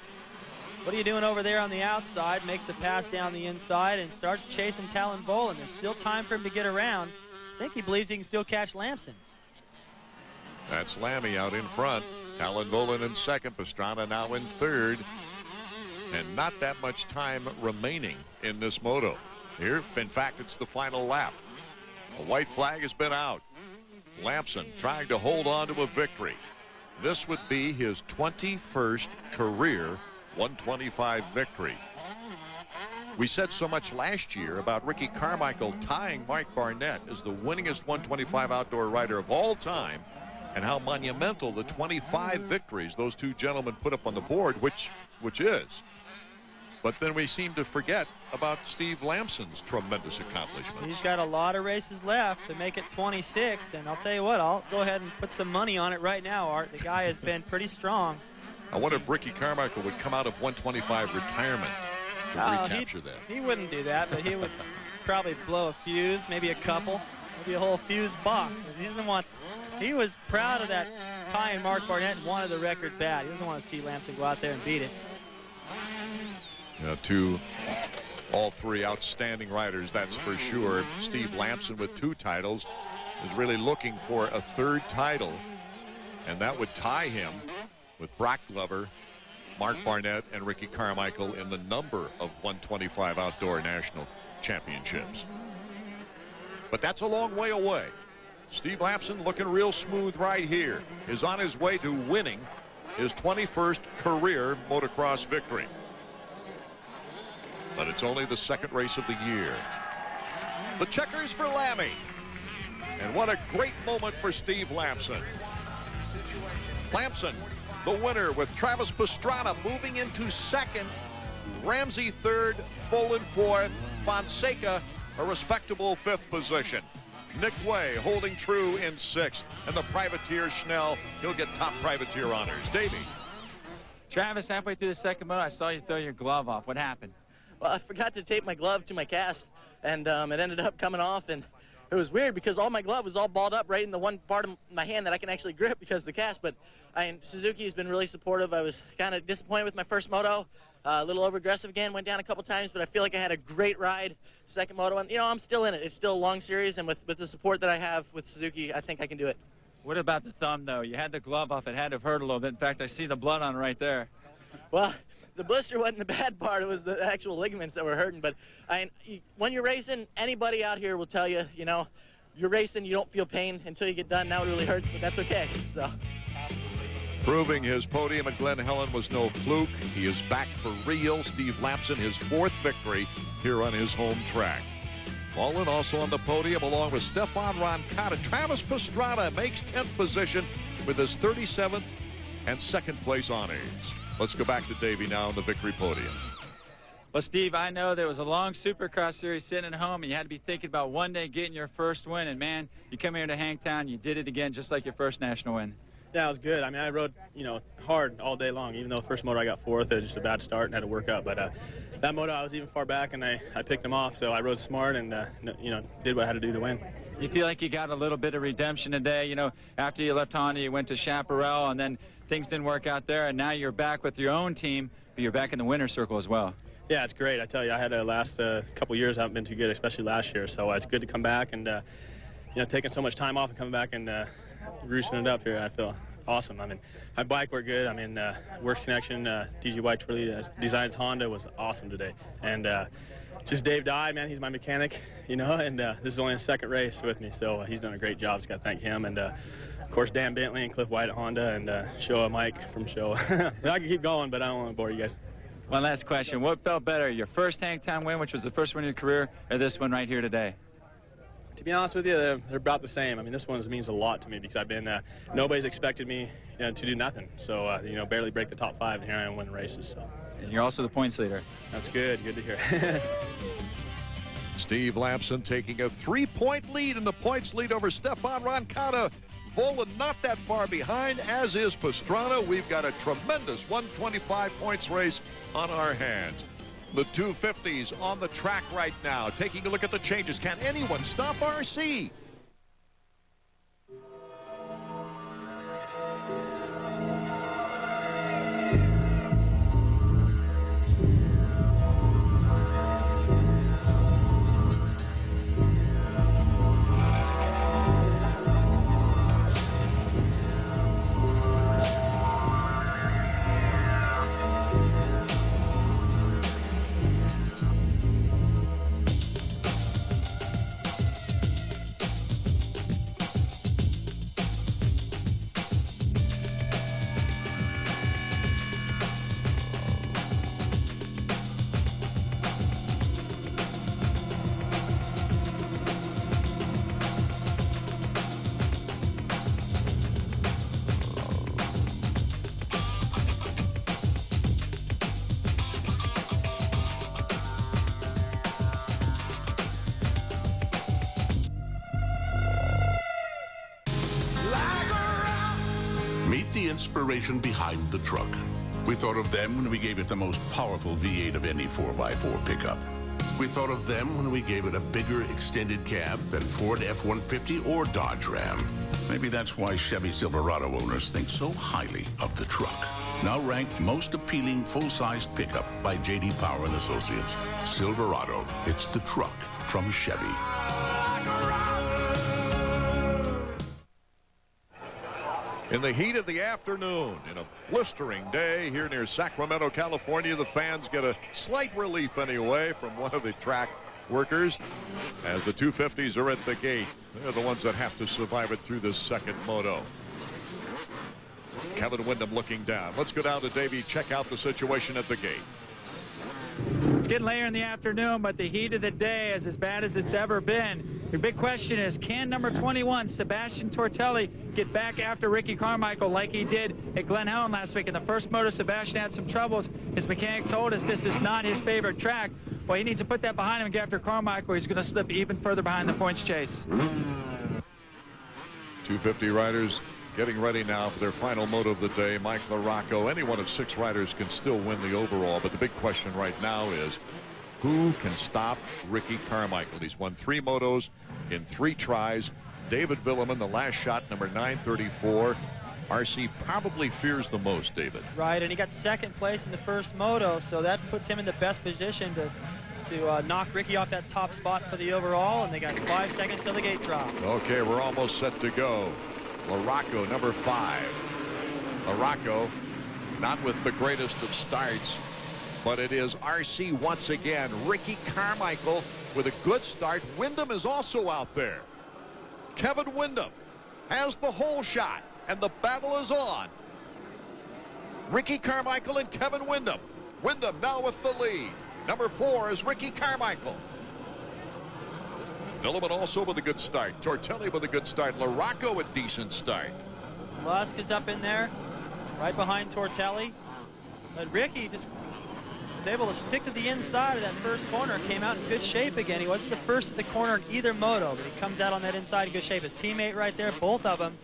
What are you doing over there on the outside? Makes the pass down the inside and starts chasing Tallon Vohland. There's still time for him to get around. I think he believes he can still catch Lamson. That's Lammy out in front. Tallon Vohland in 2nd. Pastrana now in 3rd. And not that much time remaining in this moto. Here, in fact, it's the final lap. A white flag has been out. Lamson trying to hold on to a victory. This would be his 21st career 125 victory. We said so much last year about Ricky Carmichael tying Mike Barnett as the winningest 125 outdoor rider of all time, and how monumental the 25 victories those two gentlemen put up on the board, which is. But then we seem to forget about Steve Lamson's tremendous accomplishments. He's got a lot of races left to make it 26, and I'll tell you what, I'll go ahead and put some money on it right now, Art. The guy has been pretty strong. I wonder if Ricky Carmichael would come out of 125 retirement to recapture that. He wouldn't do that, but he would probably blow a fuse, maybe a couple. It'll be a whole fused box. He doesn't want. He was proud of that tie in Mark Barnett and wanted the record bad. He doesn't want to see Lamson go out there and beat it. All three outstanding riders, that's for sure. Steve Lamson with 2 titles is really looking for a 3rd title, and that would tie him with Brock Glover, Mark Barnett, and Ricky Carmichael in the number of 125 outdoor national championships. But that's a long way away. Steve Lamson, looking real smooth right here, is on his way to winning his 21st career motocross victory. But it's only the 2nd race of the year. The checkers for Lammy. And what a great moment for Steve Lamson. Lamson, the winner, with Travis Pastrana moving into 2nd, Ramsey 3rd, Vohland 4th, Fonseca a respectable 5th position. Nick Way holding true in 6th, and the privateer Schnell, he'll get top privateer honors. Davey. Travis, halfway through the 2nd moto, I saw you throw your glove off. What happened? Well, I forgot to tape my glove to my cast, and it ended up coming off, and it was weird because all my glove was all balled up right in the one part of my hand that I can actually grip because of the cast. But Suzuki has been really supportive. I was kind of disappointed with my first moto, a little over aggressive again, went down a couple times, but I feel like I had a great ride 2nd moto, and I'm still in it. It's still a long series, and with the support that I have with Suzuki, I think I can do it. What about the thumb, though? You had the glove off. It had to have hurt a little bit. In fact, I see the blood on it right there. Well, the blister wasn't the bad part. It was the actual ligaments that were hurting. But when you're racing, anybody out here will tell you, you're racing, you don't feel pain until you get done. Now it really hurts, but that's okay. So. Proving his podium at Glen Helen was no fluke. He is back for real. Steve Lamson, his 4th victory here on his home track. Vohland also on the podium along with Stephane Roncada. Travis Pastrana makes 10th position with his 37th and 2nd place honors. Let's go back to Davey now on the victory podium. Well, Steve, I know there was a long Supercross series sitting at home, and you had to be thinking about one day getting your first win. And, man, you come here to Hangtown, you did it again just like your first national win. Yeah, it was good. I mean, I rode, hard all day long. Even though the first moto I got 4th, it was just a bad start and had to work up. But that moto I was even far back, and I picked them off. So I rode smart and, did what I had to do to win. You feel like you got a little bit of redemption today? After you left Honda, you went to Chaparral, and then things didn't work out there, and now you're back with your own team, but you're back in the winner's circle as well. Yeah, it's great. I tell you, I had a last couple years haven't been too good, especially last year. So it's good to come back and, taking so much time off and coming back and roosting it up here. I feel awesome. I mean, my bike worked good. I mean, Works Connection, DG White Twirly Designs Honda was awesome today. And just Dave Dye, man, he's my mechanic, and this is only his 2nd race with me. So he's done a great job. Just got to thank him. And, of course, Dan Bentley and Cliff White at Honda and Showa Mike from Showa. I can keep going, but I don't want to bore you guys. One last question. What felt better, your first Hangtown win, which was the first win in your career, or this one right here today? To be honest with you, they're about the same. I mean, this one means a lot to me because I've been, nobody's expected me to do nothing. So, barely break the top 5, and here I am winning races. So. And you're also the points leader. That's good. Good to hear. Steve Lamson taking a 3-point lead in the points lead over Stephane Roncada. Vohland not that far behind, as is Pastrana. We've got a tremendous 125 points race on our hands. The 250s on the track right now. Taking a look at the changes. Can anyone stop RC? The inspiration behind the truck. We thought of them when we gave it the most powerful V8 of any 4x4 pickup. We thought of them when we gave it a bigger extended cab than Ford F-150 or Dodge Ram. Maybe that's why Chevy Silverado owners think so highly of the truck. Now ranked most appealing full-sized pickup by J.D. Power and Associates. Silverado, it's the truck from Chevy. In the heat of the afternoon, in a blistering day here near Sacramento, California, the fans get a slight relief anyway from one of the track workers as the 250s are at the gate. They're the ones that have to survive it through this second moto. Kevin Windham looking down. Let's go down to Davey, check out the situation at the gate. It's getting later in the afternoon, but the heat of the day is as bad as it's ever been. The big question is, can number 21, Sebastien Tortelli, get back after Ricky Carmichael like he did at Glen Helen last week? In the first moto, Sebastien had some troubles. His mechanic told us this is not his favorite track. Well, he needs to put that behind him and get after Carmichael. He's going to slip even further behind the points chase. 250 riders getting ready now for their final moto of the day. Mike LaRocco. Any one of 6 riders can still win the overall, but the big question right now is who can stop Ricky Carmichael? He's won 3 motos in 3 tries. David Vuillemin, the last shot, number 934. RC probably fears the most, David. Right, and he got second place in the first moto, so that puts him in the best position to knock Ricky off that top spot for the overall, and they got 5 seconds till the gate drop. Okay, we're almost set to go. LaRocco, number 5. LaRocco, not with the greatest of starts, but it is RC once again. Ricky Carmichael with a good start. Windham is also out there. Kevin Windham has the whole shot, and the battle is on. Ricky Carmichael and Kevin Windham. Windham now with the lead. Number 4 is Ricky Carmichael. Vuillemin also with a good start. Tortelli with a good start. LaRocco a decent start. Lusk is up in there, right behind Tortelli. But Ricky just was able to stick to the inside of that first corner. Came out in good shape again. He wasn't the first at the corner in either moto, but he comes out on that inside in good shape. His teammate right there, both of them,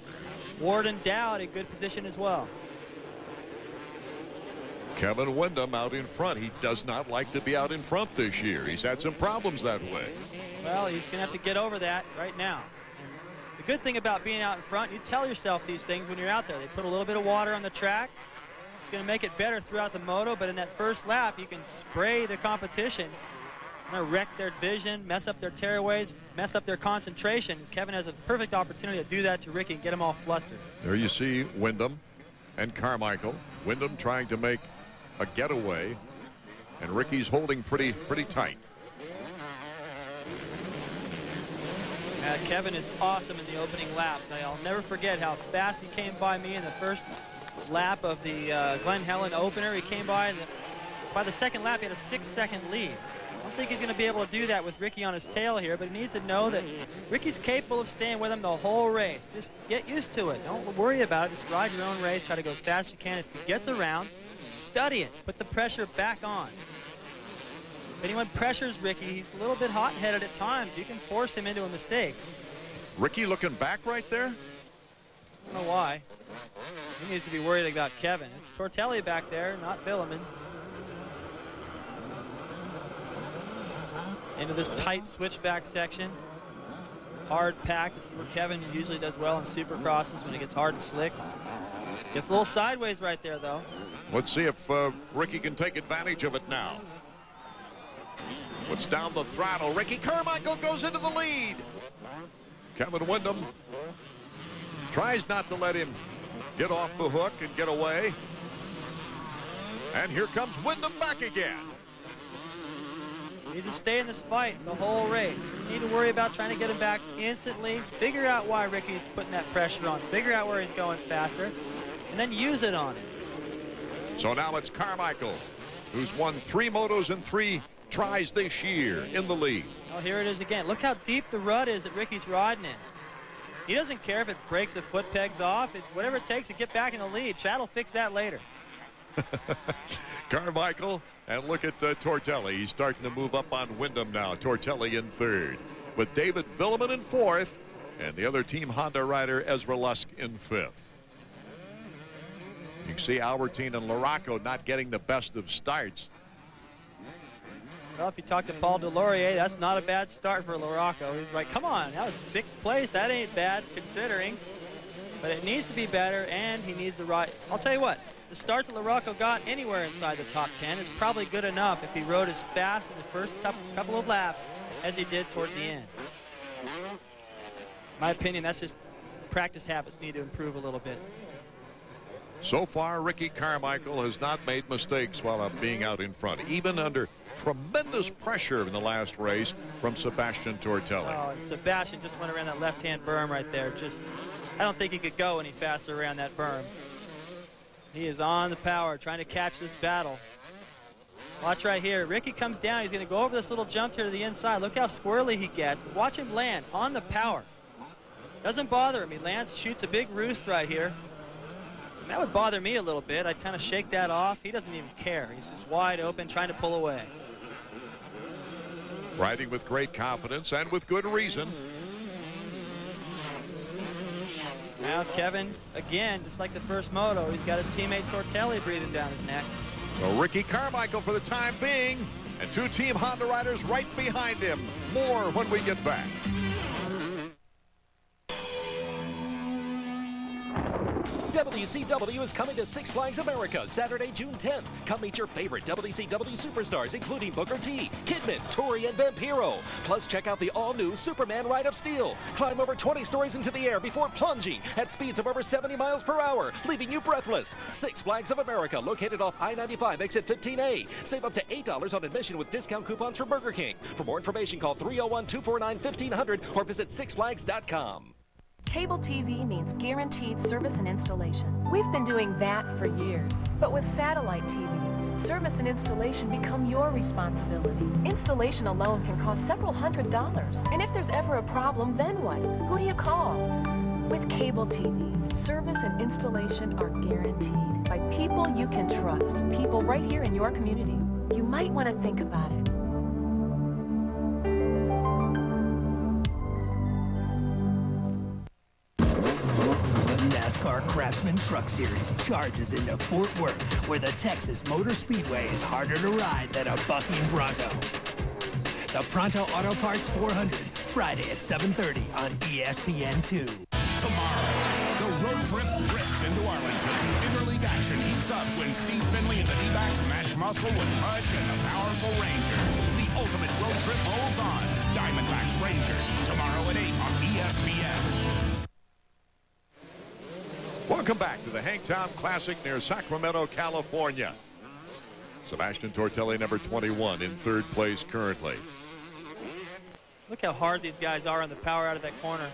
Ward and Dowd, in good position as well. Kevin Windham out in front. He does not like to be out in front this year. He's had some problems that way. Well, he's going to have to get over that right now. And the good thing about being out in front, you tell yourself these things when you're out there. They put a little bit of water on the track. It's going to make it better throughout the moto, but in that first lap, you can spray the competition. Going to wreck their vision, mess up their tearaways, mess up their concentration. Kevin has a perfect opportunity to do that to Ricky and get them all flustered. There you see Windham and Carmichael. Windham trying to make a getaway, and Ricky's holding pretty tight. Kevin is awesome in the opening laps. I'll never forget how fast he came by me in the first lap of the Glen Helen opener. He came by, and by the second lap, he had a 6-second lead. I don't think he's going to be able to do that with Ricky on his tail here, but he needs to know that Ricky's capable of staying with him the whole race. Just get used to it. Don't worry about it. Just ride your own race. Try to go as fast as you can. If he gets around, study it. Put the pressure back on. If anyone pressures Ricky, he's a little bit hot-headed at times. You can force him into a mistake. Ricky looking back right there? I don't know why. He needs to be worried about Kevin. It's Tortelli back there, not Vuillemin. Into this tight switchback section. Hard pack. This is where Kevin usually does well in supercrosses when it gets hard and slick. Gets a little sideways right there, though. Let's see if Ricky can take advantage of it now. Puts down the throttle. Ricky Carmichael goes into the lead. Kevin Windham tries not to let him get off the hook and get away. And here comes Windham back again. He needs to stay in this fight the whole race. You need to worry about trying to get him back instantly. Figure out why Ricky's putting that pressure on. Figure out where he's going faster. And then use it on him. So now it's Carmichael, who's won 3 motos and 3 tries this year, in the lead. Oh, here it is again. Look how deep the rut is that Ricky's riding in. He doesn't care if it breaks the foot pegs off. Whatever it takes to get back in the lead. Chad will fix that later. Carmichael, and look at Tortelli. He's starting to move up on Windham now. Tortelli in 3rd, with David Vuillemin in 4th, and the other Team Honda rider Ezra Lusk in 5th. You can see Albertyn and LaRocco not getting the best of starts. Well, if you talk to Paul Delorier, that's not a bad start for LaRocco. He's like, come on, that was 6th place. That ain't bad considering. But it needs to be better, and he needs to ride. I'll tell you what, the start that LaRocco got anywhere inside the top 10 is probably good enough if he rode as fast in the first couple of laps as he did towards the end. In my opinion, that's just practice habits need to improve a little bit. So far, Ricky Carmichael has not made mistakes while being out in front, even under tremendous pressure in the last race from Sebastien Tortelli. Oh, and Sebastien just went around that left-hand berm right there. I don't think he could go any faster around that berm. He is on the power, trying to catch this battle. Watch right here. Ricky comes down. He's going to go over this little jump here to the inside. Look how squirrely he gets. Watch him land on the power. Doesn't bother him. He lands, shoots a big roost right here. And that would bother me a little bit. I'd kind of shake that off. He doesn't even care. He's just wide open, trying to pull away. Riding with great confidence and with good reason. Now Kevin, again, just like the first moto, he's got his teammate Tortelli breathing down his neck. So Ricky Carmichael for the time being, and 2 Team Honda riders right behind him. More when we get back. WCW is coming to Six Flags America Saturday, June 10th. Come meet your favorite WCW superstars, including Booker T, Kidman, Tori, and Vampiro. Plus, check out the all-new Superman Ride of Steel. Climb over 20 stories into the air before plunging at speeds of over 70 miles per hour, leaving you breathless. Six Flags of America, located off I-95, exit 15A. Save up to $8 on admission with discount coupons for Burger King. For more information, call 301-249-1500 or visit sixflags.com. Cable TV means guaranteed service and installation. We've been doing that for years. But with satellite TV, service and installation become your responsibility. Installation alone can cost several $100s. And if there's ever a problem, then what? Who do you call? With cable TV, service and installation are guaranteed by people you can trust. People right here in your community. You might want to think about it. NASCAR Craftsman Truck Series charges into Fort Worth, where the Texas Motor Speedway is harder to ride than a bucking Bronco. The Pronto Auto Parts 400, Friday at 7:30 on ESPN2. Tomorrow, the road trip rips into Arlington. Interleague action heats up when Steve Finley and the D-backs match muscle with Pudge and the powerful Rangers. The ultimate road trip rolls on. Diamondbacks Rangers, tomorrow at 8 on ESPN. Welcome back to the Hangtown Classic near Sacramento, California. Sebastien Tortelli, number 21, in 3rd place currently. Look how hard these guys are on the power out of that corner.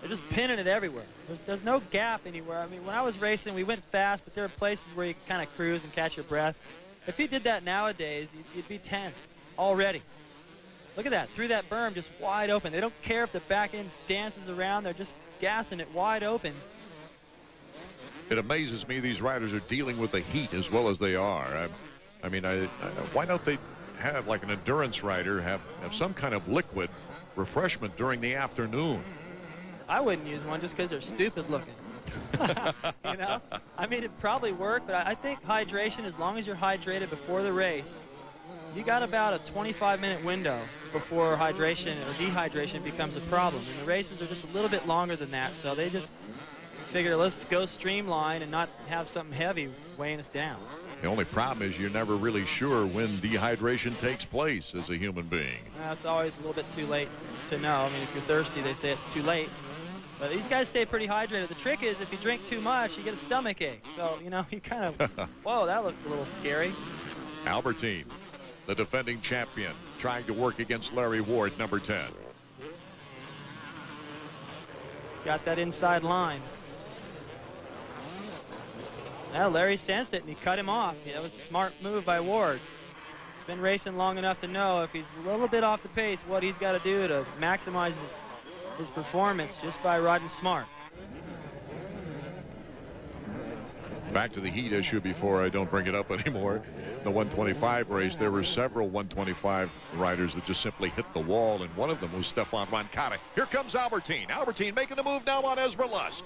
They're just pinning it everywhere. There's no gap anywhere. I mean, when I was racing, we went fast, but there are places where you can kind of cruise and catch your breath. If you did that nowadays, you'd be 10th already. Look at that, through that berm, just wide open. They don't care if the back end dances around. They're just gassing it wide open. It amazes me these riders are dealing with the heat as well as they are. I mean, why don't they have, like an endurance rider, have some kind of liquid refreshment during the afternoon? I wouldn't use one just because they're stupid looking. You know? I mean, it'd probably work, but I think hydration, as long as you're hydrated before the race, you got about a 25-minute window before hydration or dehydration becomes a problem. And the races are just a little bit longer than that, so they just figure, let's go streamline and not have something heavy weighing us down. The only problem is you're never really sure when dehydration takes place as a human being. It's always a little bit too late to know. I mean, if you're thirsty, they say it's too late. But these guys stay pretty hydrated. The trick is if you drink too much, you get a stomach ache. So, you know, you kind of, whoa, that looked a little scary. Albertyn, the defending champion, trying to work against Larry Ward, number 10. He's got that inside line. Now Larry sensed it and he cut him off. That was a smart move by Ward. He's been racing long enough to know if he's a little bit off the pace, what he's got to do to maximize his performance just by riding smart. Back to the heat issue before I don't bring it up anymore. The 125 race, there were several 125 riders that just simply hit the wall, and one of them was Stephane Roncada. Here comes Albertyn. Albertyn making the move now on Ezra Lusk.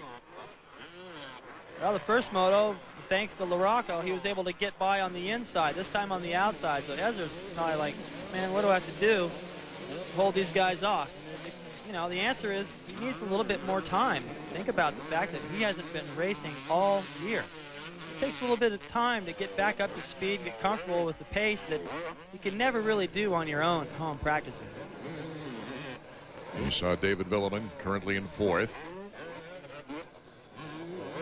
Well, the first moto, thanks to LaRocco, he was able to get by on the inside, this time on the outside. So Ezra's probably like, man, what do I have to do to hold these guys off? You know, the answer is he needs a little bit more time. Think about the fact that he hasn't been racing all year. It takes a little bit of time to get back up to speed, get comfortable with the pace that you can never really do on your own home practicing. You saw David Vuillemin currently in 4th.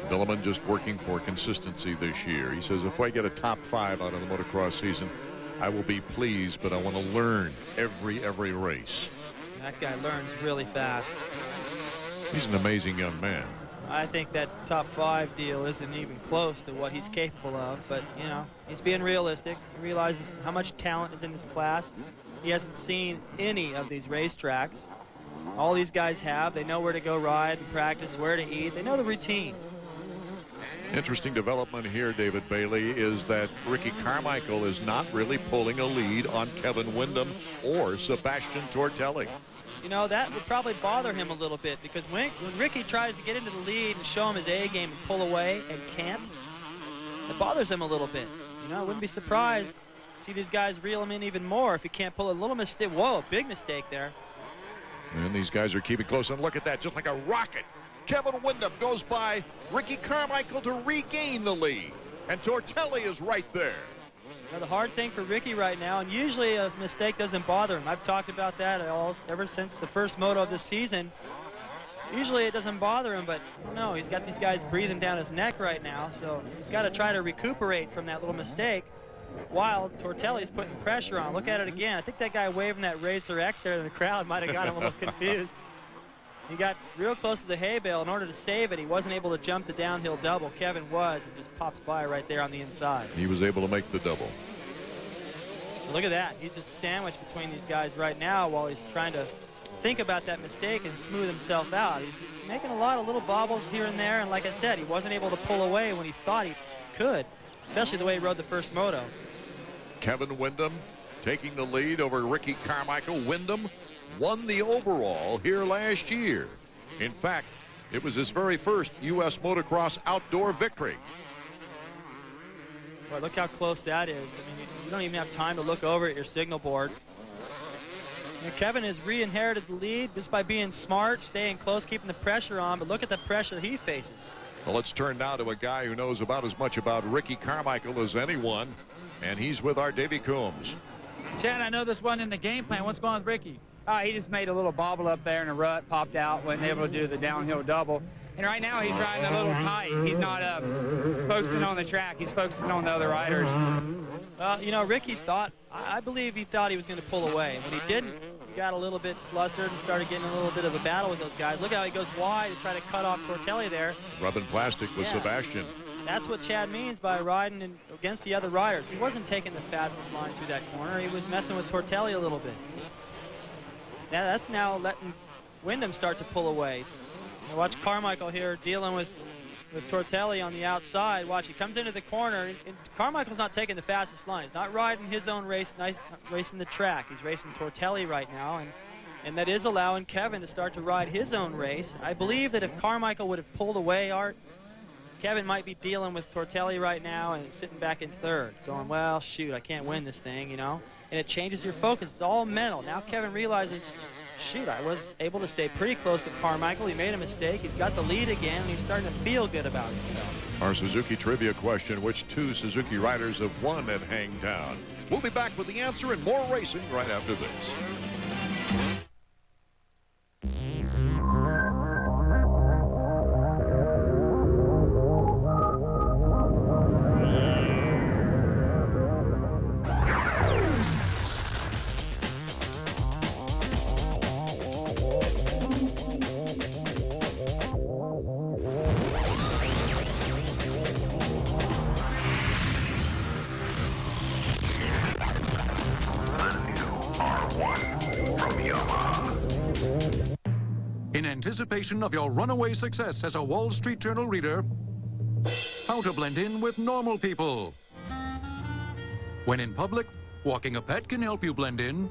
Vuillemin just working for consistency this year. He says, if I get a top 5 out of the motocross season, I will be pleased, but I want to learn every race. That guy learns really fast. He's an amazing young man. I think that top 5 deal isn't even close to what he's capable of, but, you know, he's being realistic. He realizes how much talent is in this class. He hasn't seen any of these racetracks. All these guys have. They know where to go ride and practice, where to eat. They know the routine. Interesting development here, David Bailey, is that Ricky Carmichael is not really pulling a lead on Kevin Windham or Sebastien Tortelli. You know, that would probably bother him a little bit, because when Ricky tries to get into the lead and show him his A game and pull away and can't, it bothers him a little bit. You know, I wouldn't be surprised to see these guys reel him in even more if he can't pull a little mistake. Whoa, a big mistake there. And these guys are keeping close, and look at that, just like a rocket. Kevin Windham goes by Ricky Carmichael to regain the lead, and Tortelli is right there. Now, the hard thing for Ricky right now, and usually a mistake doesn't bother him. I've talked about that ever since the first moto of this season. Usually it doesn't bother him, but no, he's got these guys breathing down his neck right now, so he's got to try to recuperate from that little mistake while Tortelli's putting pressure on. Look at it again. I think that guy waving that Racer X there in the crowd might have got him a little confused. He got real close to the hay bale. In order to save it, he wasn't able to jump the downhill double. Kevin was, and just pops by right there on the inside. He was able to make the double. So look at that. He's just sandwiched between these guys right now while he's trying to think about that mistake and smooth himself out. He's making a lot of little bobbles here and there, and like I said, he wasn't able to pull away when he thought he could, especially the way he rode the first moto. Kevin Windham taking the lead over Ricky Carmichael. Windham won the overall here last year. In fact, it was his very first U.S. motocross outdoor victory. Boy, look how close that is. I mean, you don't even have time to look over at your signal board. You know, Kevin has re-inherited the lead just by being smart, staying close, keeping the pressure on, but look at the pressure he faces. Well, let's turn now to a guy who knows about as much about Ricky Carmichael as anyone, and he's with our Davey Coombs. Chad, I know this wasn't in the game plan. What's going on with Ricky? He just made a little bobble up there in a rut, popped out, wasn't able to do the downhill double. And right now he's riding a little tight. He's not focusing on the track. He's focusing on the other riders. Well, you know, Ricky thought, I believe he thought he was going to pull away. When he didn't, he got a little bit flustered and started getting a little bit of a battle with those guys. Look how he goes wide to try to cut off Tortelli there. Rubbing plastic with Sebastien. That's what Chad means by riding against the other riders. He wasn't taking the fastest line through that corner. He was messing with Tortelli a little bit. Now that's now letting Windham start to pull away. Now watch Carmichael here dealing with Tortelli on the outside. Watch, he comes into the corner, and Carmichael's not taking the fastest line. He's not riding his own race, not racing the track. He's racing Tortelli right now, and that is allowing Kevin to start to ride his own race. I believe that if Carmichael would have pulled away, Art, Kevin might be dealing with Tortelli right now and sitting back in third, going, well, shoot, I can't win this thing, you know. And it changes your focus. It's all mental. Now Kevin realizes, shoot, I was able to stay pretty close to Carmichael. He made a mistake. He's got the lead again, and he's starting to feel good about himself. Our Suzuki trivia question, which 2 Suzuki riders have won at Hangtown? We'll be back with the answer and more racing right after this. In anticipation of your runaway success as a Wall Street Journal reader, how to blend in with normal people. When in public, walking a pet can help you blend in.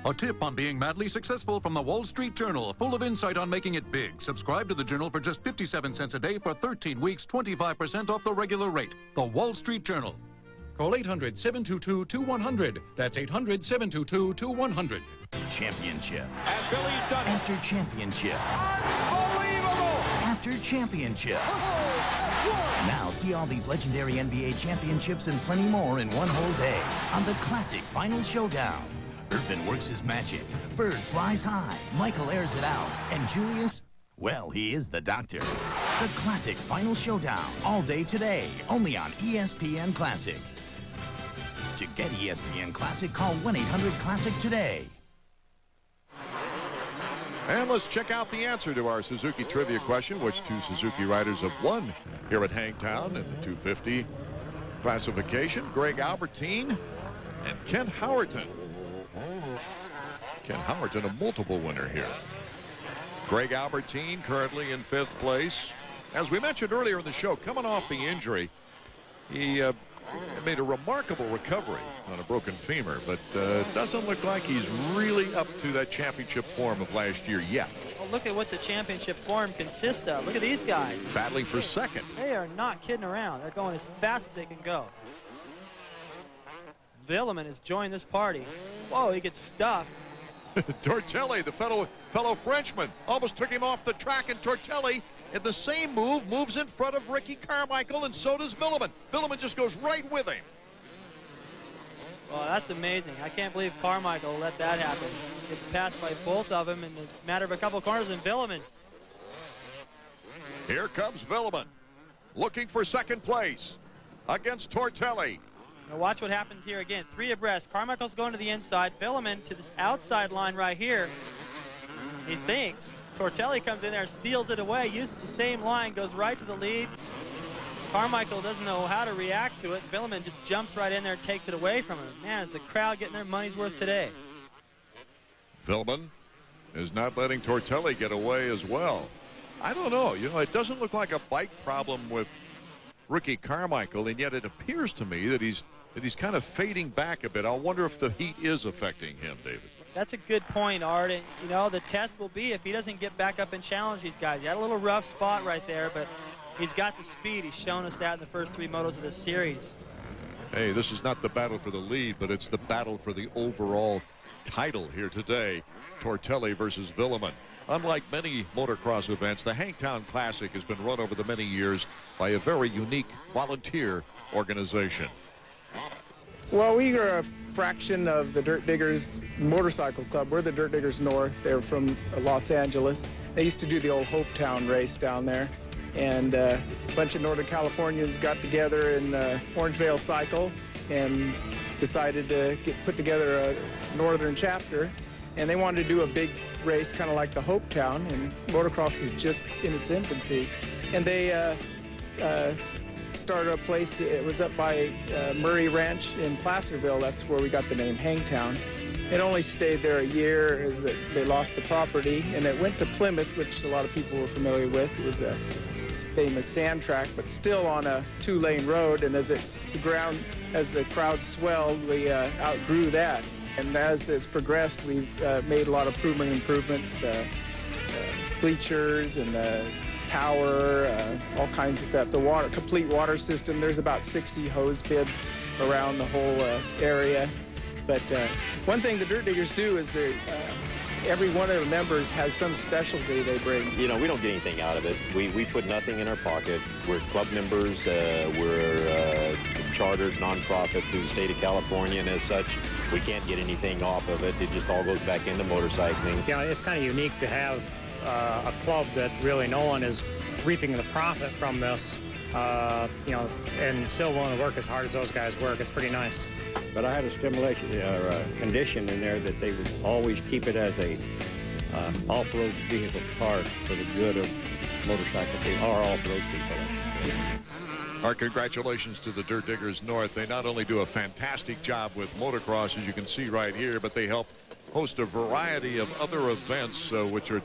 A tip on being madly successful from the Wall Street Journal, full of insight on making it big. Subscribe to the Journal for just 57 cents a day for 13 weeks, 25% off the regular rate. The Wall Street Journal. Call 800-722-2100. That's 800-722-2100. Championship. And Billy's done it. After championship. Unbelievable! After championship. Now see all these legendary NBA championships and plenty more in one whole day on the classic Final Showdown. Irvin works his magic. Bird flies high. Michael airs it out. And Julius, well, he is the doctor. The classic Final Showdown. All day today. Only on ESPN Classic. To get ESPN Classic, call 1-800-CLASSIC today. And let's check out the answer to our Suzuki trivia question. Which two Suzuki riders have won here at Hangtown in the 250 classification? Greg Albertyn and Ken Howerton. Ken Howerton, a multiple winner here. Greg Albertyn currently in 5th place. As we mentioned earlier in the show, coming off the injury, he made a remarkable recovery on a broken femur, but doesn't look like he's really up to that championship form of last year yet. Well, look at what the championship form consists of. Look at these guys. Battling for second. They are not kidding around. They're going as fast as they can go. Vuillemin has joined this party. Whoa, he gets stuffed. Tortelli, the fellow Frenchman, almost took him off the track, and Tortelli, in the same move, moves in front of Ricky Carmichael, and so does Vuillemin. Vuillemin just goes right with him. Well, that's amazing. I can't believe Carmichael let that happen. Gets passed by both of them in the matter of a couple corners, and Vuillemin. Here comes Vuillemin, looking for second place against Tortelli. Now watch what happens here again. 3 abreast. Carmichael's going to the inside. Vuillemin to this outside line right here. He thinks. Tortelli comes in there, steals it away, uses the same line, goes right to the lead. Carmichael doesn't know how to react to it. Vuillemin just jumps right in there and takes it away from him. Man, is the crowd getting their money's worth today. Vuillemin is not letting Tortelli get away as well. I don't know. You know, it doesn't look like a bike problem with Ricky Carmichael, and yet it appears to me that he's kind of fading back a bit. I wonder if the heat is affecting him, David. That's a good point, Art. And, you know, the test will be if he doesn't get back up and challenge these guys. He had a little rough spot right there, but he's got the speed. He's shown us that in the first 3 motos of this series. Hey, this is not the battle for the lead, but it's the battle for the overall title here today. Tortelli versus Vuillemin. Unlike many motocross events, the Hangtown Classic has been run over the many years by a very unique volunteer organization. Well, we are a fraction of the Dirt Diggers Motorcycle Club. We're the Dirt Diggers North. They're from Los Angeles. They used to do the old Hopetown race down there. And a bunch of Northern Californians got together in Orangevale Cycle and decided to put together a northern chapter. And they wanted to do a big race, kind of like the Hopetown, and motocross was just in its infancy. And they started a place. It was up by Murray Ranch in Placerville. That's where we got the name Hangtown. It only stayed there a year as they lost the property, and it went to Plymouth, which a lot of people were familiar with. It was a famous sand track, but still on a 2-lane road. And as the crowd swelled, we outgrew that. And as it's progressed, we've made a lot of improvements. The bleachers and the tower, all kinds of stuff. The complete water system. There's about 60 hose bibs around the whole area. But one thing the Dirt Diggers do is every one of the members has some specialty they bring. You know, we don't get anything out of it. We put nothing in our pocket. We're club members. We're chartered nonprofit through the state of California, and as such, we can't get anything off of it. It just all goes back into motorcycling. Yeah, it's kind of unique to have a club that really no one is reaping the profit from this, you know, and still willing to work as hard as those guys work. It's pretty nice. But I had a stimulation condition in there that they would always keep it as a off-road vehicle car for the good of motorcycle people, or off-road people, I should say. Our congratulations to the Dirt Diggers North. They not only do a fantastic job with motocross, as you can see right here, but they help host a variety of other events, which is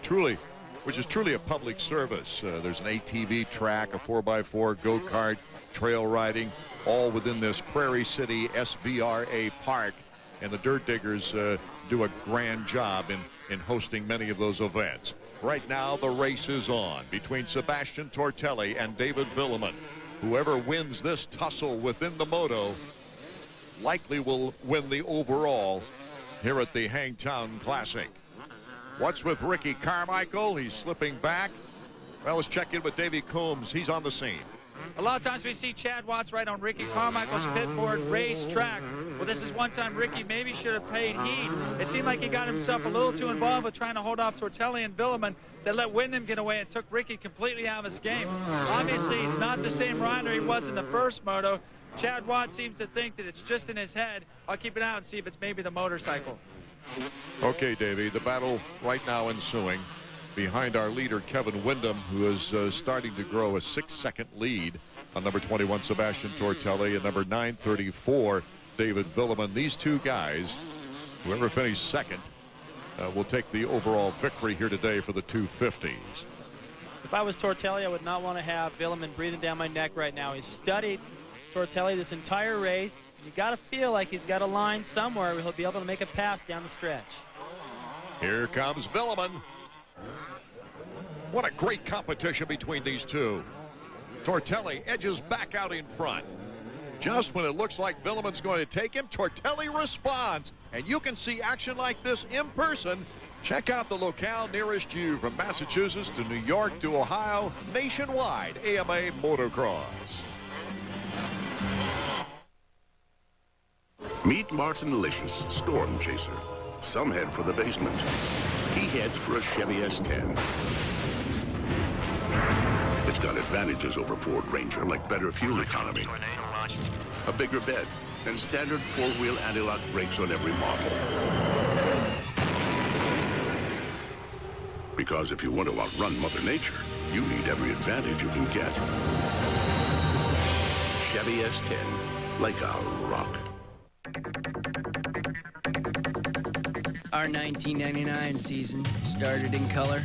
truly a public service. There's an ATV track, a 4x4 go-kart, trail riding, all within this Prairie City SVRA park. and the Dirt Diggers do a grand job in hosting many of those events. Right now, the race is on between Sebastien Tortelli and David Vuillemin. Whoever wins this tussle within the moto likely will win the overall here at the Hangtown Classic. What's with Ricky Carmichael? He's slipping back. Well, let's check in with Davey Coombs. He's on the scene. A lot of times we see Chad Watts right on Ricky Carmichael's pit board race track. Well, this is one time Ricky maybe should have paid heed. It seemed like he got himself a little too involved with trying to hold off Tortelli and Vuillemin that let Windham get away and took Ricky completely out of his game. Obviously, he's not the same rider he was in the first moto. Chad Watts seems to think that it's just in his head. I'll keep it out and see if it's maybe the motorcycle. Okay, Davey, the battle right now ensuing behind our leader, Kevin Windham, who is starting to grow a 6-second lead on number 21, Sebastien Tortelli, and number 934, David Vuillemin. These two guys, whoever finished second, will take the overall victory here today for the 250s. If I was Tortelli, I would not want to have Vuillemin breathing down my neck right now. He's studied Tortelli this entire race. You got to feel like he's got a line somewhere where he'll be able to make a pass down the stretch. Here comes Vuillemin. What a great competition between these two. Tortelli edges back out in front. Just when it looks like Vuillemin's going to take him, Tortelli responds. And you can see action like this in person. Check out the locale nearest you, from Massachusetts to New York to Ohio, nationwide, AMA Motocross. Meet Martin Licious, Storm Chaser. Some head for the basement. He heads for a Chevy S10. It's got advantages over Ford Ranger, like better fuel economy, a bigger bed, and standard four-wheel anti-lock brakes on every model. Because if you want to outrun Mother Nature, you need every advantage you can get. Chevy S10, like a rock. Our 1999 season started in color,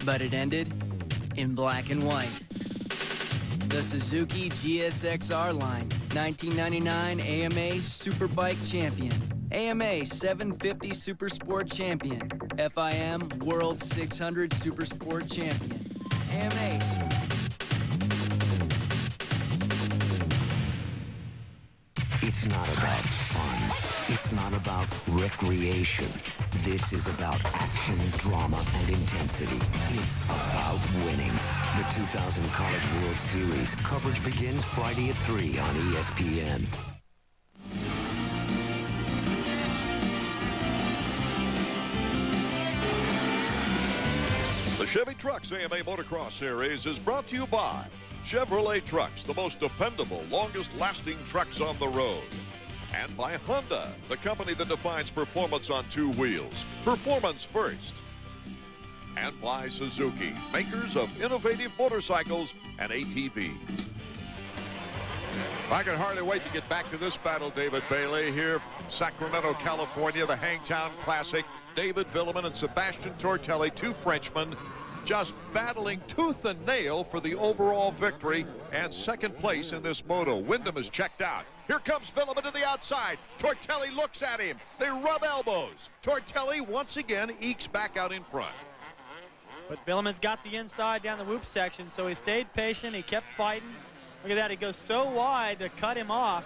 but it ended in black and white. The Suzuki GSX-R line, 1999 AMA Superbike Champion, AMA 750 Super Sport Champion, FIM World 600 Super Sport Champion, AMA. It's not about fun. It's not about recreation. This is about action, drama, and intensity. It's about winning. The 2000 College World Series coverage begins Friday at 3 on ESPN. The Chevy Trucks AMA Motocross Series is brought to you by Chevrolet Trucks, the most dependable, longest-lasting trucks on the road. And by Honda, the company that defines performance on two wheels. Performance first. And by Suzuki, makers of innovative motorcycles and ATVs. I can hardly wait to get back to this battle, David Bailey, here from Sacramento, California, the Hangtown Classic. David Vuillemin and Sebastien Tortelli, two Frenchmen, just battling tooth and nail for the overall victory and second place in this moto. Windham is checked out. Here comes Vuillemin to the outside. Tortelli looks at him. They rub elbows. Tortelli once again ekes back out in front. But Vuillemin's got the inside down the whoop section, so he stayed patient. He kept fighting. Look at that. He goes so wide to cut him off.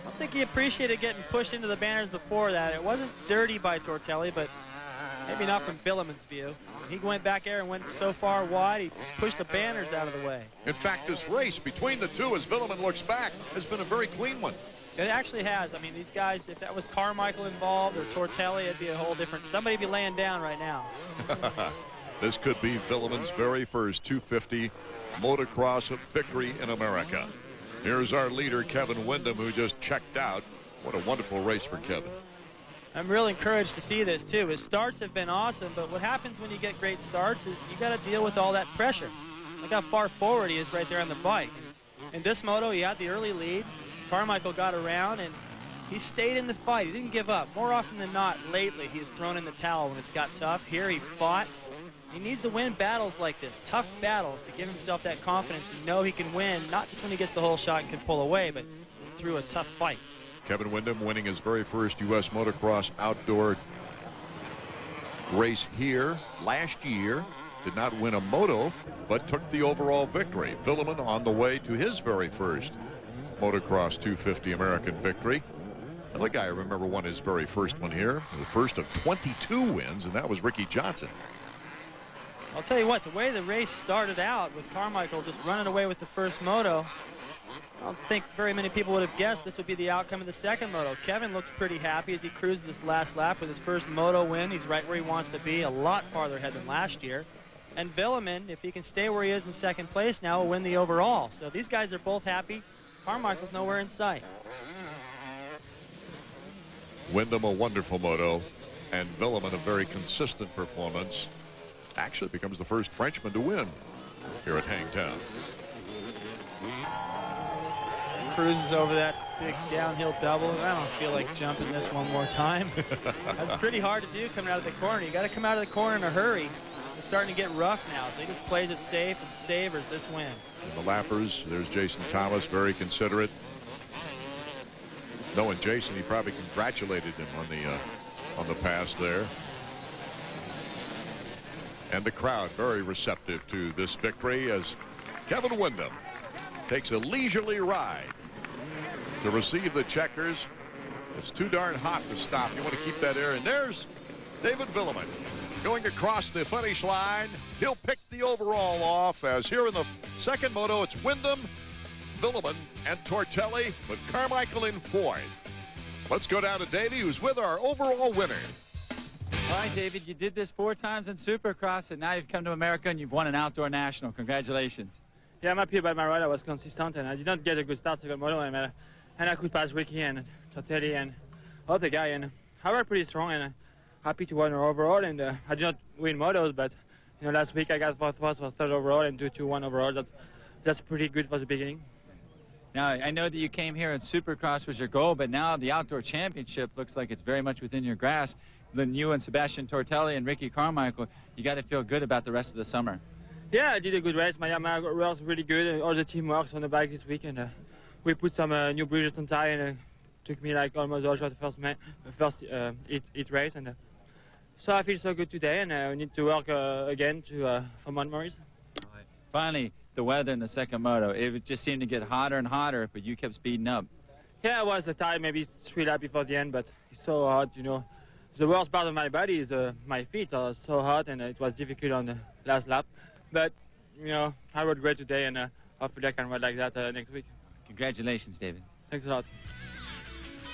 I don't think he appreciated getting pushed into the banners before that. It wasn't dirty by Tortelli, but maybe not from Vuillemin's view. He went back there and went so far wide, he pushed the banners out of the way. In fact, this race between the two, as Vuillemin looks back, has been a very clean one. It actually has. I mean, these guys, if that was Carmichael involved or Tortelli, it'd be a whole different. Somebody would be laying down right now. This could be Vuillemin's very first 250 motocross victory in America. Here's our leader, Kevin Windham, who just checked out. What a wonderful race for Kevin. I'm really encouraged to see this, too. His starts have been awesome, but what happens when you get great starts is you got to deal with all that pressure. Look how far forward he is right there on the bike. In this moto, he had the early lead. Carmichael got around, and he stayed in the fight. He didn't give up. More often than not, lately, he has thrown in the towel when it's got tough. Here, he fought. He needs to win battles like this, tough battles, to give himself that confidence and know he can win, not just when he gets the whole shot and can pull away, but through a tough fight. Kevin Windham winning his very first U.S. motocross outdoor race here last year. Did not win a moto, but took the overall victory. Vuillemin on the way to his very first motocross 250 American victory. Another guy I remember won his very first one here, the first of 22 wins, and that was Ricky Johnson. I'll tell you what, the way the race started out with Carmichael just running away with the first moto, I don't think very many people would have guessed this would be the outcome of the second moto. Kevin looks pretty happy as he cruises this last lap with his first moto win. He's right where he wants to be, a lot farther ahead than last year. And Vuillemin, if he can stay where he is in second place now, will win the overall. So these guys are both happy. Carmichael's nowhere in sight. Windham a wonderful moto, and Vuillemin a very consistent performance. Actually becomes the first Frenchman to win here at Hangtown. Cruises over that big downhill double. I don't feel like jumping this one more time. That's pretty hard to do coming out of the corner. You got to come out of the corner in a hurry. It's starting to get rough now, so he just plays it safe and savors this win. And the lappers, there's Jason Thomas, very considerate. Knowing Jason, he probably congratulated him on the pass there. And the crowd very receptive to this victory as Kevin Windham takes a leisurely ride to receive the checkers. It's too darn hot to stop. You want to keep that air. And there's David Vuillemin going across the finish line. He'll pick the overall off, as here in the second moto, it's Windham, Vuillemin, and Tortelli with Carmichael in fourth. Let's go down to Davey, who's with our overall winner. All right, David, you did this 4 times in Supercross, and now you've come to America and you've won an outdoor national. Congratulations. Yeah, I'm happy about my ride. I was consistent, and I did not get a good start second moto, and I could pass Ricky and Tortelli and other guy, and I was pretty strong, and happy to win overall. And I did not win motos, but last week I got fourth for third overall and 2-1 overall. That's pretty good for the beginning. Now, I know that you came here and Supercross was your goal, but now the outdoor championship looks like it's very much within your grasp. Then you and Sebastien Tortelli and Ricky Carmichael, you got to feel good about the rest of the summer. Yeah, I did a good race. My Yamaha was really good. All the team works on the bike this week, and we put some new bridges on tire, and took me like almost all shot the first heat race, and so I feel so good today, and we need to work again for Mount Maurice. Finally, the weather in the second moto, it just seemed to get hotter and hotter, but you kept speeding up. Yeah, I was tired maybe 3 laps before the end, but it's so hot, The worst part of my body is my feet are so hot, and it was difficult on the last lap. But, I rode great today, and hopefully I can ride like that next week. Congratulations, David. Thanks a lot.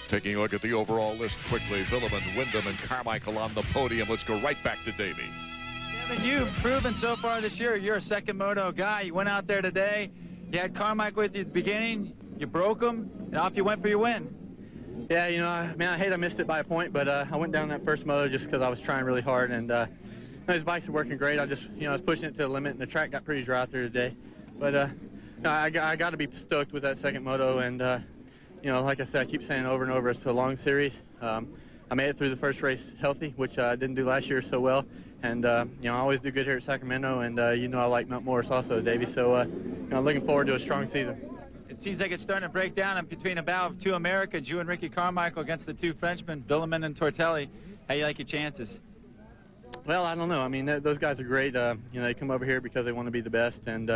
Taking a look at the overall list quickly, Vuillemin, Windham, and Carmichael on the podium. Let's go right back to Davey. Kevin, you've proven so far this year you're a second moto guy. You went out there today. You had Carmichael with you at the beginning. You broke him, and off you went for your win. Yeah, I hate I missed it by a point, but I went down that first moto just because I was trying really hard, and his bikes are working great. I was pushing it to the limit, and the track got pretty dry through today. But I got to be stoked with that second moto, and like I said, I keep saying it over and over, it's a long series. I made it through the first race healthy, which I didn't do last year so well, and I always do good here at Sacramento, and I like Mount Morris also, Davey. So I'm looking forward to a strong season. It seems like it's starting to break down between about 2 Americans, you and Ricky Carmichael against the 2 Frenchmen, Vuillemin and Tortelli. How do you like your chances? Well, I don't know. I mean, those guys are great. They come over here because they want to be the best, and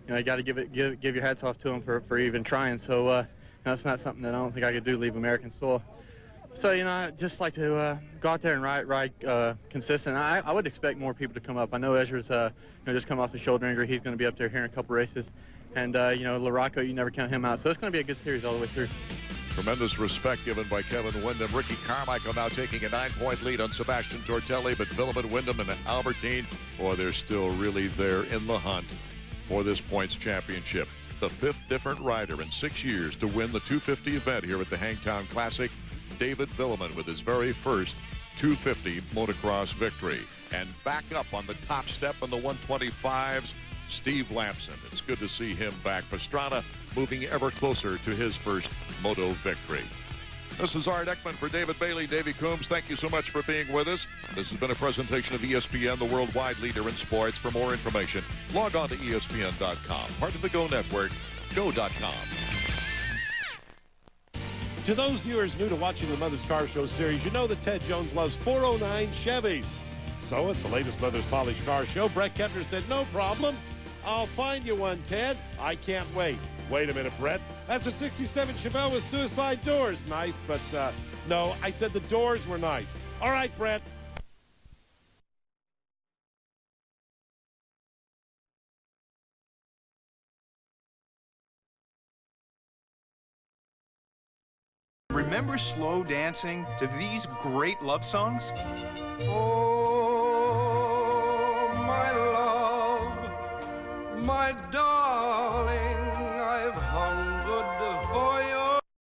you got to give your hats off to them for even trying. So it's not something that I don't think I could do, leave American soil. So I'd just like to go out there and ride consistent. I would expect more people to come up. I know Ezra's just come off the shoulder injury. He's going to be up there here in a couple races. And, LaRocco, you never count him out. So it's going to be a good series all the way through. Tremendous respect given by Kevin Windham. Ricky Carmichael now taking a 9-point lead on Sebastien Tortelli, but Vuillemin, Windham, and Albertyn, boy, they're still really there in the hunt for this points championship. The 5th different rider in 6 years to win the 250 event here at the Hangtown Classic. David Vuillemin with his very first 250 motocross victory. And back up on the top step on the 125s, Steve Lamson. It's good to see him back. Pastrana moving ever closer to his first moto victory. This is Art Ekman for David Bailey, Davey Coombs. Thank you so much for being with us. This has been a presentation of ESPN, the worldwide leader in sports. For more information, log on to ESPN.com. Part of the Go Network, go.com. To those viewers new to watching the Mother's Car Show series, you know that Ted Jones loves 409 Chevys. So at the latest Mother's Polished Car Show, Brett Kettner said, no problem. I'll find you one, Ted. I can't wait. Wait a minute, Brett. That's a 67 Chevelle with suicide doors. Nice, but no, I said the doors were nice. All right, Brett. Remember slow dancing to these great love songs? Oh, my love, my darling,